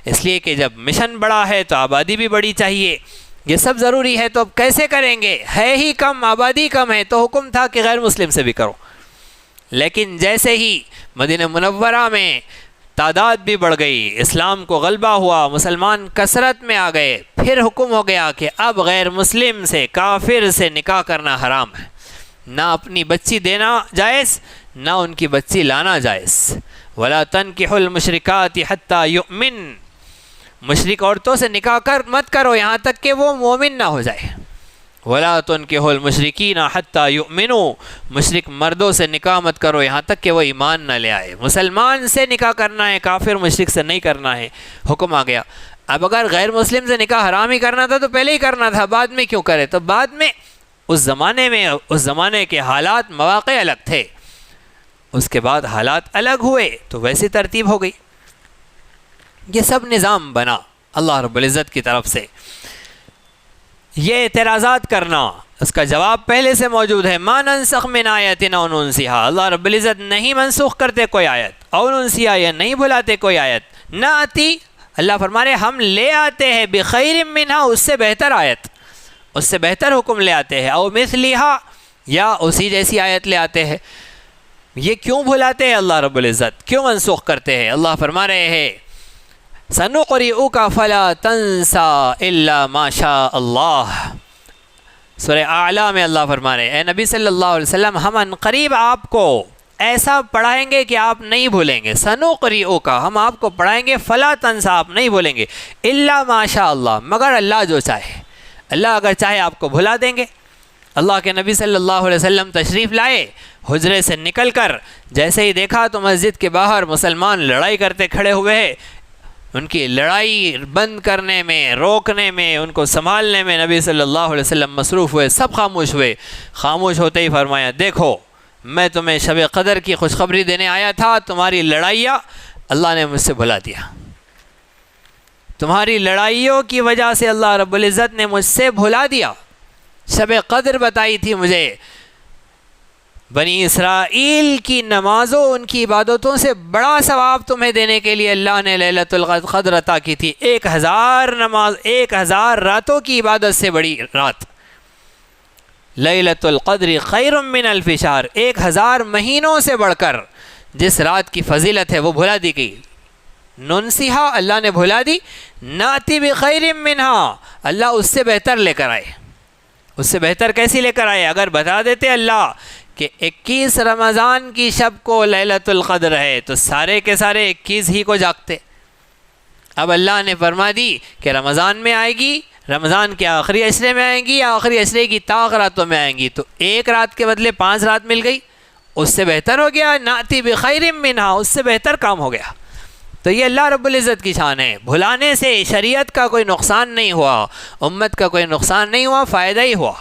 Speaker 1: اس لیے کہ جب مشن بڑا ہے تو آبادی بھی بڑی چاہیے، یہ سب ضروری ہے، تو اب کیسے کریں گے؟ ہے ہی کم، آبادی کم ہے، تو حکم تھا کہ غیر مسلم سے بھی کرو۔ لیکن جیسے ہی مدینہ منورہ میں تعداد بھی بڑھ گئی، اسلام کو غلبہ ہوا، مسلمان کثرت میں آ گئے، پھر حکم ہو گیا کہ اب غیر مسلم سے، کافر سے نکاح کرنا حرام ہے، نہ اپنی بچی دینا جائز، نہ ان کی بچی لانا جائز۔ وَلَا تَنْكِحُوا الْمُشْرِكَاتِ حَتَّى يُؤْمِنْ، مشرک عورتوں سے نکاح مت کرو یہاں تک کہ وہ مومن نہ ہو جائے۔ وَلَا تُنْكِحُوا الْمُشْرِكِينَ حَتَّى يُؤْمِنُوا، مشرک مردوں سے نکاح مت کرو یہاں تک کہ وہ ایمان نہ لے آئے۔ مسلمان سے نکاح کرنا ہے، کافر مشرک سے نہیں کرنا ہے، حکم آ گیا۔ اب اگر غیر مسلم سے نکاح حرام ہی کرنا تھا تو پہلے ہی کرنا تھا، بعد میں کیوں کرے؟ تو بعد میں اس زمانے کے حالات، مواقع الگ تھے، اس کے بعد حالات الگ ہوئے تو ویسی ترتیب ہو گئی۔ یہ سب نظام بنا اللہ رب العزت کی طرف سے۔ یہ اعتراضات کرنا، اس کا جواب پہلے سے موجود ہے، ما ننسخ من آیت او ننسیھا، اللہ رب العزت نہیں منسوخ کرتے کوئی آیت، او ننسیھا یا نہیں بھلاتے کوئی آیت، نہ آتی، اللہ فرما رہے ہم لے آتے ہیں بخیر منہا، اس سے بہتر آیت، اس سے بہتر حکم لے آتے ہیں، او مثلھا یا اسی جیسی آیت لے آتے ہیں۔ یہ کیوں بھلاتے ہیں اللہ رب العزت، کیوں منسوخ کرتے ہیں؟ اللہ فرما رہے ہیں سَنُقْرِئُكَ فَلَا تَنْسَى إِلَّا مَا شَاءَ اللَّهُ، سورہ اعلیٰ میں اللہ فرما رہے ہیں اے نبی صلی اللہ علیہ وسلم ہم عنقریب آپ کو ایسا پڑھائیں گے کہ آپ نہیں بھولیں گے، سَنُقْرِئُكَ ہم آپ کو پڑھائیں گے، فَلَا تَنْسَى آپ نہیں بھولیں گے، إِلَّا مَا شَاءَ اللَّهُ مگر اللہ جو چاہے، اللہ اگر چاہے آپ کو بھلا دیں گے، اللہ کے نبی صلی اللہ علیہ وسلم تشریف لائے، حجرے سے نکل کر جیسے ہی دیکھا تو مسجد کے باہر مسلمان لڑائی کرتے کھڑے ہوئے ہیں۔ ان کی لڑائی بند کرنے میں، روکنے میں، ان کو سنبھالنے میں نبی صلی اللہ علیہ وسلم مصروف ہوئے۔ سب خاموش ہوئے۔ خاموش ہوتے ہی فرمایا، دیکھو میں تمہیں شب قدر کی خوشخبری دینے آیا تھا، تمہاری لڑائیاں اللہ نے مجھ سے بھلا دیا۔ تمہاری لڑائیوں کی وجہ سے اللہ رب العزت نے مجھ سے بھلا دیا۔ شب قدر بتائی تھی مجھے، بنی اسرائیل کی نمازوں، ان کی عبادتوں سے بڑا ثواب تمہیں دینے کے لیے اللہ نے لیلۃ القدر عطا کی تھی۔ 1000 نماز، 1000 راتوں کی عبادت سے بڑی رات لیلۃ القدر خیر من الف شہر، 1000 مہینوں سے بڑھ کر جس رات کی فضیلت ہے وہ بھلا دی گئی۔ ننسیہا، اللہ نے بھلا دی، ناتی بخیر منہا، اللہ اس سے بہتر لے کر آئے۔ اس سے بہتر کیسی لے کر آئے؟ اگر بتا دیتے اللہ کہ 21 رمضان کی شب کو لیلۃ القدر ہے تو سارے کے سارے 21 ہی کو جاگتے۔ اب اللہ نے فرما دی کہ رمضان میں آئے گی، رمضان کے آخری عشرے میں آئیں گی یا آخری عشرے کی طاق راتوں میں آئیں گی، تو ایک رات کے بدلے 5 رات مل گئی، اس سے بہتر ہو گیا۔ ناتی بخیر منہا، اس سے بہتر کام ہو گیا۔ تو یہ اللہ رب العزت کی شان ہے۔ بھلانے سے شریعت کا کوئی نقصان نہیں ہوا، امت کا کوئی نقصان نہیں ہوا، فائدہ ہی ہوا۔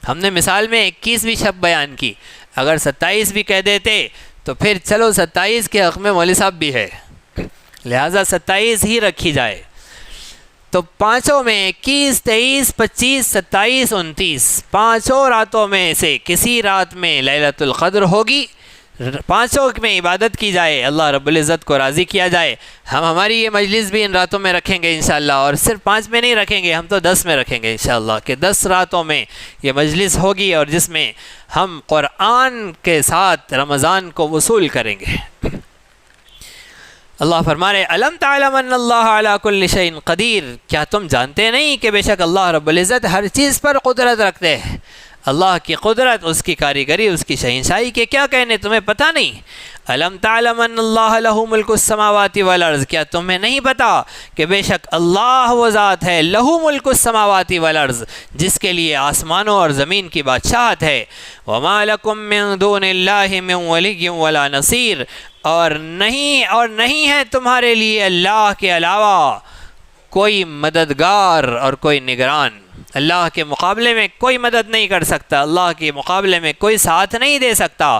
Speaker 1: ہم نے مثال میں 21ویں شب بیان کی، اگر 27 بھی کہہ دیتے تو پھر چلو 27 کے حق میں مولوی صاحب بھی ہے، لہٰذا 27 ہی رکھی جائے۔ تو پانچوں میں 21، 23، 25، 27، 29 پانچوں راتوں میں سے کسی رات میں لیلۃ القدر ہوگی، پانچوں میں عبادت کی جائے، اللہ رب العزت کو راضی کیا جائے۔ ہم ہماری یہ مجلس بھی ان راتوں میں رکھیں گے انشاءاللہ، اور صرف 5 میں نہیں رکھیں گے، ہم تو 10 میں رکھیں گے انشاءاللہ، کہ 10 راتوں میں یہ مجلس ہوگی اور جس میں ہم قرآن کے ساتھ رمضان کو وصول کریں گے۔ اللہ فرما رہے، الم تعلم ان اللہ علی کل شیء قدیر، کیا تم جانتے نہیں کہ بے شک اللہ رب العزت ہر چیز پر قدرت رکھتے ہیں؟ اللہ کی قدرت، اس کی کاریگری، اس کی شہنشاہی کے کیا کہنے، تمہیں پتہ نہیں؟ الم تعلم ان اللہ لہ ملک السماوات والارض، کیا تمہیں نہیں پتا کہ بے شک اللہ وہ ذات ہے، لہ ملک السماوات والارض، جس کے لیے آسمانوں اور زمین کی بادشاہت ہے۔ وما لکم من دون اللہ من ولی ولا نصیر، اور نہیں ہے تمہارے لیے اللہ کے علاوہ کوئی مددگار اور کوئی نگران۔ اللہ کے مقابلے میں کوئی مدد نہیں کر سکتا، اللہ کے مقابلے میں کوئی ساتھ نہیں دے سکتا۔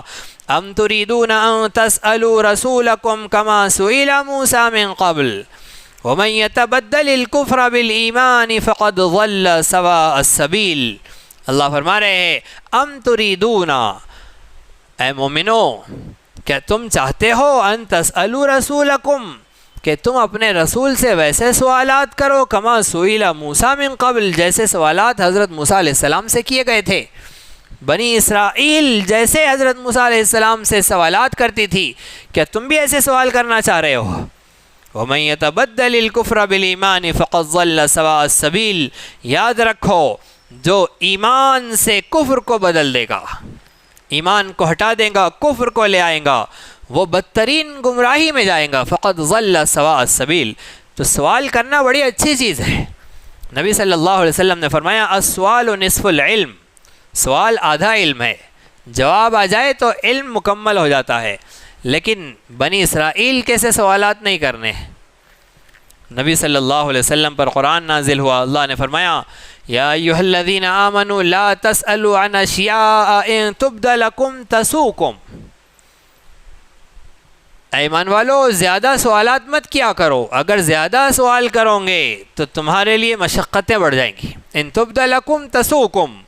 Speaker 1: ام تريدون ان تسألوا رسولكم كما سئل موسى من قبل ومن يتبدل الكفر بالایمان فقد ضل سواء السبیل۔ اللہ فرما رہے ہیں، ام تريدون، اے مومنو کیا تم چاہتے ہو، ان تسألوا رسولکم، کہ تم اپنے رسول سے ویسے سوالات کرو، کما سئل موسیٰ من قبل، جیسے سوالات حضرت موسیٰ علیہ السلام سے کیے گئے تھے۔ بنی اسرائیل جیسے حضرت موسیٰ علیہ السلام سے سوالات کرتی تھی، کیا تم بھی ایسے سوال کرنا چاہ رہے ہو؟ وَمَن يَتَبَدَّلِ الْكُفْرَ بِالْإِيمَانِ فَقَدْ ضَلَّ سَوَاءَ السَّبِيلِ، یاد رکھو جو ایمان سے کفر کو بدل دے گا، ایمان کو ہٹا دے گا، کفر کو لے آئے گا، وہ بدترین گمراہی میں جائیں گا۔ فقط ضل سواء السبیل، تو سوال کرنا بڑی اچھی چیز ہے۔ نبی صلی اللہ علیہ وسلم نے فرمایا، السؤال نصف العلم، سوال آدھا علم ہے، جواب آ جائے تو علم مکمل ہو جاتا ہے۔ لیکن بنی اسرائیل کیسے سوالات نہیں کرنے؟ نبی صلی اللہ علیہ وسلم پر قرآن نازل ہوا، اللہ نے فرمایا، یا ایھا الذین آمنوا لا تسألوا عن اشیاء ان تبد لکم تسؤکم، اے ایمان والو زیادہ سوالات مت کیا کرو، اگر زیادہ سوال کرو گے تو تمہارے لیے مشقتیں بڑھ جائیں گی۔ ان تبد لکم تسؤکم،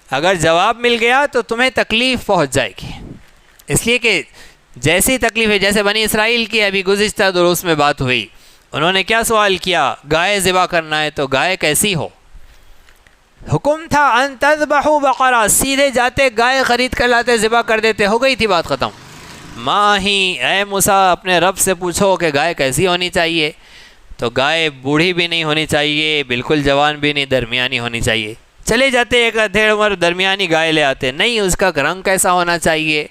Speaker 1: اگر جواب مل گیا تو تمہیں تکلیف پہنچ جائے گی، اس لیے کہ جیسی تکلیف ہے، جیسے بنی اسرائیل کی ابھی گزشتہ دروس میں بات ہوئی، انہوں نے کیا سوال کیا؟ گائے ذبح کرنا ہے تو گائے کیسی ہو؟ حکم تھا ان تذبحوا بقرہ، سیدھے جاتے گائے خرید کر لاتے، ذبح کر دیتے، ہو گئی تھی بات ختم۔ ماں ہی اے موسیٰ اپنے رب سے پوچھو کہ گائے کیسی ہونی چاہیے، تو گائے بوڑھی بھی نہیں ہونی چاہیے، بالکل جوان بھی نہیں، درمیانی ہونی چاہیے۔ چلے جاتے ایک ادھیڑ عمر درمیانی گائے لے آتے، نہیں اس کا رنگ کیسا ہونا چاہیے؟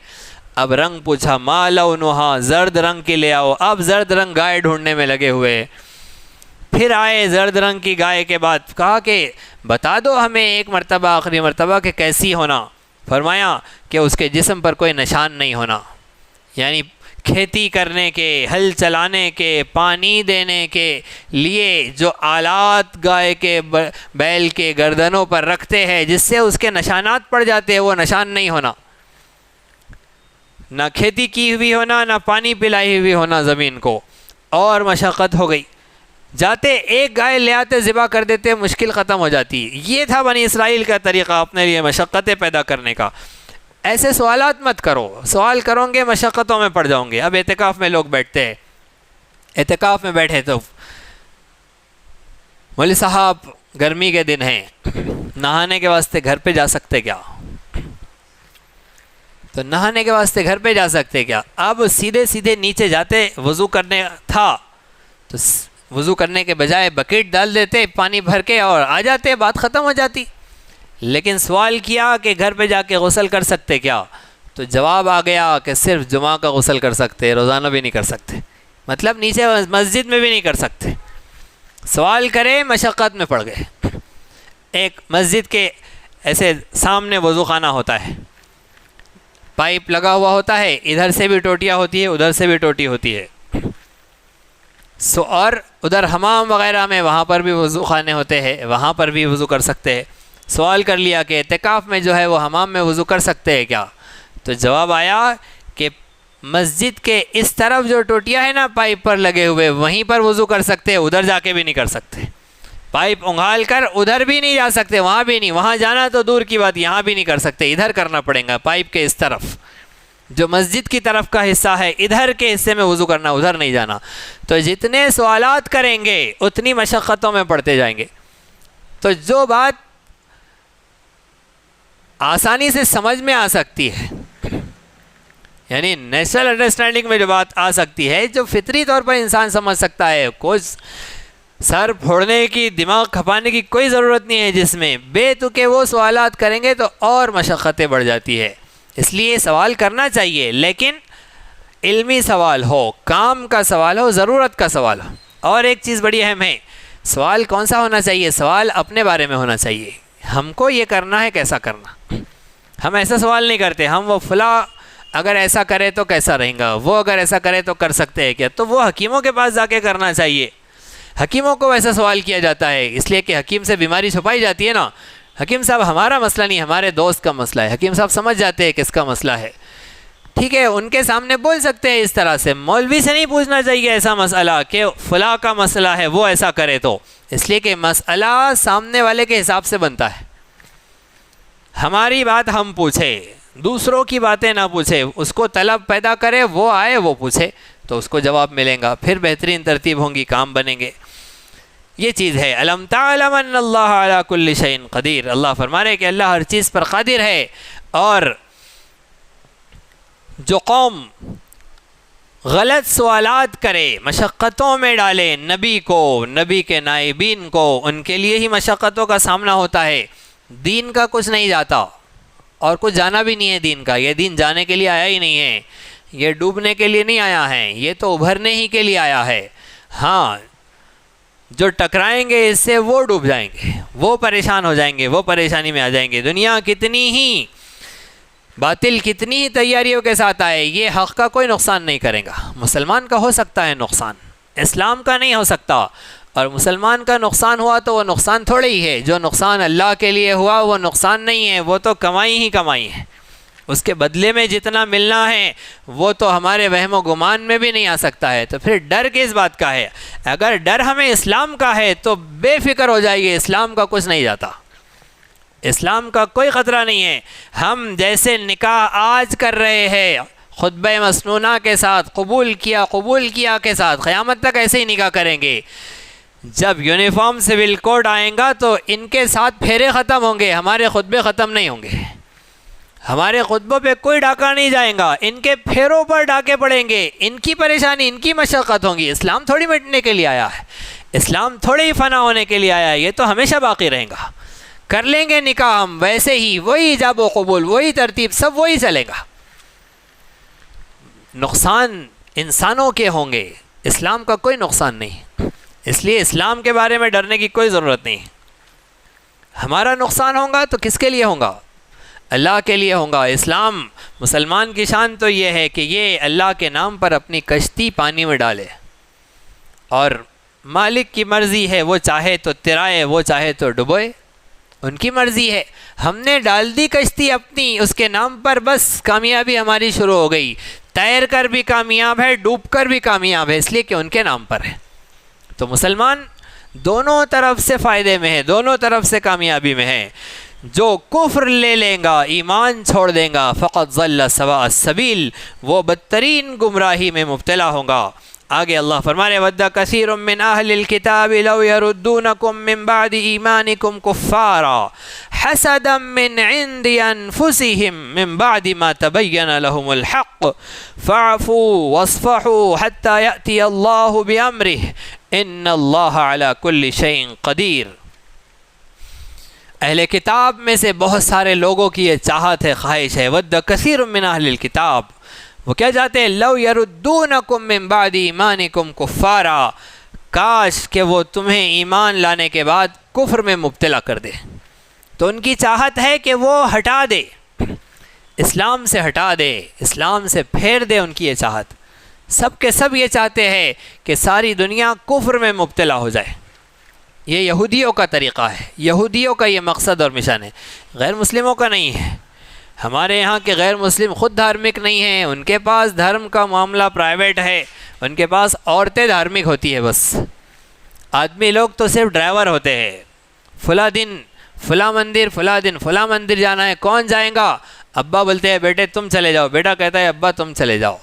Speaker 1: اب رنگ پوچھا، ما لونہا، زرد رنگ کی لے آؤ، اب زرد رنگ گائے ڈھونڈنے میں لگے ہوئے۔ پھر آئے زرد رنگ کی گائے کے بعد، کہا کہ بتا دو ہمیں ایک مرتبہ، آخری مرتبہ کہ کیسی ہونا؟ فرمایا کہ اس کے جسم پر کوئی نشان نہیں ہونا، یعنی کھیتی کرنے کے، ہل چلانے کے، پانی دینے کے لیے جو آلات گائے کے بیل کے گردنوں پر رکھتے ہیں جس سے اس کے نشانات پڑ جاتے ہیں، وہ نشان نہیں ہونا، نہ کھیتی کی ہوئی ہونا، نہ پانی پلائی ہوئی ہونا زمین کو، اور مشقت ہو گئی۔ جاتے ایک گائے لے آتے، ذبح کر دیتے، مشکل ختم ہو جاتی۔ یہ تھا بنی اسرائیل کا طریقہ اپنے لیے مشقتیں پیدا کرنے کا۔ ایسے سوالات مت کرو، سوال کرو گے مشقتوں میں پڑ جاؤں گے۔ اب اعتکاف میں لوگ بیٹھتے ہیں، اعتکاف میں بیٹھے تو مولوی صاحب گرمی کے دن ہیں، نہانے کے واسطے گھر پہ جا سکتے کیا؟ تو نہانے کے واسطے گھر پہ جا سکتے کیا؟ اب سیدھے سیدھے نیچے جاتے، وضو کرنے تھا تو وضو کرنے کے بجائے بکیٹ ڈال دیتے پانی بھر کے اور آ جاتے، بات ختم ہو جاتی۔ لیکن سوال کیا کہ گھر پہ جا کے غسل کر سکتے کیا؟ تو جواب آ گیا کہ صرف جمعہ کا غسل کر سکتے، روزانہ بھی نہیں کر سکتے، مطلب نیچے مسجد میں بھی نہیں کر سکتے۔ سوال کرے مشقت میں پڑ گئے۔ ایک مسجد کے ایسے سامنے وضو خانہ ہوتا ہے، پائپ لگا ہوا ہوتا ہے، ادھر سے بھی ٹوٹیاں ہوتی ہے، ادھر سے بھی ٹوٹی ہوتی ہے، اور ادھر حمام وغیرہ میں وہاں پر بھی وضو خانے ہوتے ہیں، وہاں پر بھی وضو کر سکتے ہیں۔ سوال کر لیا کہ اعتکاف میں جو ہے وہ حمام میں وضو کر سکتے ہیں کیا؟ تو جواب آیا کہ مسجد کے اس طرف جو ٹوٹیاں ہیں نا پائپ پر لگے ہوئے، وہیں پر وضو کر سکتے ہیں، ادھر جا کے بھی نہیں کر سکتے۔ پائپ انگھال کر ادھر بھی نہیں جا سکتے، وہاں بھی نہیں، وہاں جانا تو دور کی بات، یہاں بھی نہیں کر سکتے، ادھر کرنا پڑے گا، پائپ کے اس طرف جو مسجد کی طرف کا حصہ ہے، ادھر کے حصے میں وضو کرنا، ادھر نہیں جانا۔ تو جتنے سوالات کریں گے اتنی مشقتوں میں پڑتے جائیں گے۔ تو جو بات آسانی سے سمجھ میں آ سکتی ہے، یعنی نیچرل انڈرسٹینڈنگ میں جو بات آ سکتی ہے، جو فطری طور پر انسان سمجھ سکتا ہے، کوئی سر پھوڑنے کی، دماغ کھپانے کی کوئی ضرورت نہیں ہے جس میں، بے تکے وہ سوالات کریں گے تو اور مشقتیں بڑھ جاتی ہے۔ اس لیے سوال کرنا چاہیے، لیکن علمی سوال ہو، کام کا سوال ہو، ضرورت کا سوال ہو۔ اور ایک چیز بڑی اہم ہے، سوال کون سا ہونا چاہیے؟ سوال اپنے بارے میں ہونا چاہیے، ہم کو یہ کرنا ہے، کیسا کرنا۔ ہم ایسا سوال نہیں کرتے، ہم وہ فلاں اگر ایسا کرے تو کیسا رہیں گا، وہ اگر ایسا کرے تو کر سکتے ہیں کیا؟ تو وہ حکیموں کے پاس جا کے کرنا چاہیے۔ حکیموں کو ایسا سوال کیا جاتا ہے، اس لیے کہ حکیم سے بیماری چھپائی جاتی ہے نا۔ حکیم صاحب ہمارا مسئلہ نہیں، ہمارے دوست کا مسئلہ ہے، حکیم صاحب سمجھ جاتے ہیں کس کا مسئلہ ہے، ٹھیک ہے، ان کے سامنے بول سکتے ہیں اس طرح سے۔ مولوی سے نہیں پوچھنا چاہیے ایسا مسئلہ کہ فلاں کا مسئلہ ہے وہ ایسا کرے، تو اس لیے کہ مسئلہ سامنے والے کے حساب سے بنتا ہے۔ ہماری بات ہم پوچھے، دوسروں کی باتیں نہ پوچھے، اس کو طلب پیدا کرے، وہ آئے وہ پوچھے تو اس کو جواب ملیں گا، پھر بہترین ترتیب ہوں گی، کام بنیں گے۔ یہ چیز ہے الم تعلم ان اللہ علی کل شیء قدیر، اللہ فرما رہے کہ اللہ ہر چیز پر قادر ہے۔ اور جو قوم غلط سوالات کرے، مشقتوں میں ڈالے نبی کو، نبی کے نائبین کو، ان کے لیے ہی مشقتوں کا سامنا ہوتا ہے۔ دین کا کچھ نہیں جاتا اور کچھ جانا بھی نہیں ہے دین کا، یہ دین جانے کے لیے آیا ہی نہیں ہے، یہ ڈوبنے کے لیے نہیں آیا ہے، یہ تو ابھرنے ہی کے لیے آیا ہے۔ ہاں، جو ٹکرائیں گے اس سے وہ ڈوب جائیں گے، وہ پریشان ہو جائیں گے، وہ پریشانی میں آ جائیں گے۔ دنیا کتنی ہی باطل، کتنی ہی تیاریوں کے ساتھ آئے، یہ حق کا کوئی نقصان نہیں کرے گا۔ مسلمان کا ہو سکتا ہے نقصان، اسلام کا نہیں ہو سکتا، اور مسلمان کا نقصان ہوا تو وہ نقصان تھوڑے ہی ہے، جو نقصان اللہ کے لیے ہوا وہ نقصان نہیں ہے، وہ تو کمائی ہی کمائی ہے، اس کے بدلے میں جتنا ملنا ہے وہ تو ہمارے وہم و گمان میں بھی نہیں آ سکتا ہے۔ تو پھر ڈر کس بات کا ہے؟ اگر ڈر ہمیں اسلام کا ہے تو بے فکر ہو جائیے، اسلام کا کچھ نہیں جاتا، اسلام کا کوئی خطرہ نہیں ہے۔ ہم جیسے نکاح آج کر رہے ہیں خطبہ مسنونہ کے ساتھ، قبول کیا کے ساتھ، قیامت تک ایسے ہی نکاح کریں گے۔ جب یونیفارم سول کوڈ آئیں گا تو ان کے ساتھ پھیرے ختم ہوں گے، ہمارے خطبے ختم نہیں ہوں گے، ہمارے خطبوں پہ کوئی ڈاکہ نہیں جائے گا، ان کے پھیروں پر ڈاکے پڑیں گے، ان کی پریشانی، ان کی مشقت ہوں گی۔ اسلام تھوڑی مٹنے کے لیے آیا ہے، اسلام تھوڑی ہی فنا ہونے کے لیے آیا ہے، یہ تو ہمیشہ باقی رہے گا۔ کر لیں گے نکاح ہم ویسے ہی، وہی ایجاب و قبول، وہی ترتیب، سب وہی چلے گا۔ نقصان انسانوں کے ہوں گے، اسلام کا کوئی نقصان نہیں۔ اس لیے اسلام کے بارے میں ڈرنے کی کوئی ضرورت نہیں. ہمارا نقصان ہوگا تو کس کے لیے ہوگا؟ اللہ کے لیے ہوگا. اسلام مسلمان کی شان تو یہ ہے کہ یہ اللہ کے نام پر اپنی کشتی پانی میں ڈالے، اور مالک کی مرضی ہے، وہ چاہے تو ترائے، وہ چاہے تو ڈبوئے، ان کی مرضی ہے. ہم نے ڈال دی کشتی اپنی اس کے نام پر، بس کامیابی ہماری شروع ہو گئی. تیر کر بھی کامیاب ہے، ڈوب کر بھی کامیاب ہے، اس لیے کہ ان کے نام پر ہے. تو مسلمان دونوں طرف سے فائدے میں ہے، دونوں طرف سے کامیابی میں ہے. جو کفر لے لیں گا، ایمان چھوڑ دیں گا، فقط ضل سواء السبیل، وہ بدترین گمراہی میں مبتلا ہوگا. آگے اللہ فرما رہے وَدَّ كَثِيرٌ مِّنْ أَهْلِ الْكِتَابِ لَوْ يَرُدُّونَكُم مِّن بَعْدِ إِيمَانِكُمْ كُفَّارًا حَسَدًا مِّنْ عِندِ أَنفُسِهِم مِّن بَعْدِ مَا تَبَيَّنَ لَهُمُ الْحَقُّ فَاعْفُوا وَاصْفَحُوا حَتَّى يَأْتِيَ اللَّهُ بِأَمْرِهِ إِنَّ اللَّهَ عَلَى كُلِّ شَيْءٍ قَدِيرٌ. اہل کتاب میں سے بہت سارے لوگوں کی یہ چاہت ہے، خواہش ہے. وَدَّ كَثِيرٌ مِّنْ أَهْلِ الْكِتَابِ، وہ کیا چاہتے ہیں؟ لو یردونکم من بعد ایمانکم کفارا، کاش کہ وہ تمہیں ایمان لانے کے بعد کفر میں مبتلا کر دے. تو ان کی چاہت ہے کہ وہ ہٹا دے، اسلام سے ہٹا دے، اسلام سے پھیر دے. ان کی یہ چاہت، سب کے سب یہ چاہتے ہیں کہ ساری دنیا کفر میں مبتلا ہو جائے. یہ یہودیوں کا طریقہ ہے، یہودیوں کا یہ مقصد اور مشن ہے، غیر مسلموں کا نہیں ہے. ہمارے یہاں کے غیر مسلم خود دھارمک نہیں ہیں، ان کے پاس دھرم کا معاملہ پرائیویٹ ہے، ان کے پاس عورتیں دھارمک ہوتی ہے. بس آدمی لوگ تو صرف ڈرائیور ہوتے ہیں. فلاں دن فلاں مندر، فلاں دن فلاں مندر جانا ہے، کون جائیں گا؟ ابا بولتے ہیں بیٹے تم چلے جاؤ، بیٹا کہتا ہے ابا تم چلے جاؤ،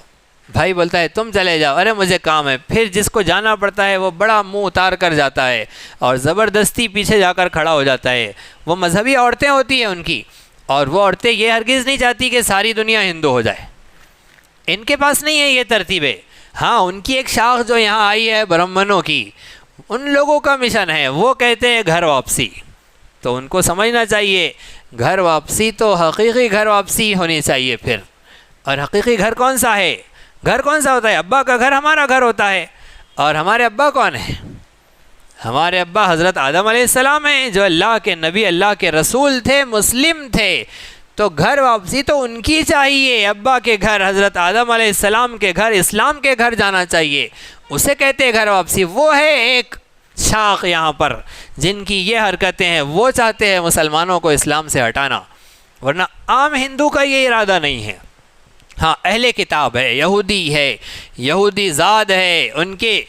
Speaker 1: بھائی بولتا ہے تم چلے جاؤ، ارے مجھے کام ہے. پھر جس کو جانا پڑتا ہے وہ بڑا منہ اتار کر جاتا ہے اور زبردستی پیچھے جا کر کھڑا ہو جاتا ہے. وہ مذہبی عورتیں ہوتی ہیں ان کی، اور وہ عورتیں یہ ہرگز نہیں چاہتی کہ ساری دنیا ہندو ہو جائے. ان کے پاس نہیں ہے یہ ترتیبیں. ہاں ان کی ایک شاخ جو یہاں آئی ہے برہمنوں کی، ان لوگوں کا مشن ہے، وہ کہتے ہیں گھر واپسی. تو ان کو سمجھنا چاہیے گھر واپسی تو حقیقی گھر واپسی ہونی چاہیے پھر. اور حقیقی گھر کون سا ہے؟ گھر کون سا ہوتا ہے؟ ابا کا گھر ہمارا گھر ہوتا ہے. اور ہمارے ابا کون ہیں؟ ہمارے ابا حضرت آدم علیہ السلام ہیں، جو اللہ کے نبی، اللہ کے رسول تھے، مسلم تھے. تو گھر واپسی تو ان کی چاہیے. ابا کے گھر، حضرت آدم علیہ السلام کے گھر، اسلام کے گھر جانا چاہیے، اسے کہتے ہیں گھر واپسی. وہ ہے ایک شاخ یہاں پر جن کی یہ حرکتیں ہیں، وہ چاہتے ہیں مسلمانوں کو اسلام سے ہٹانا، ورنہ عام ہندو کا یہ ارادہ نہیں ہے. ہاں اہل کتاب ہے، یہودی ہے، یہودی زاد ہے، ان کے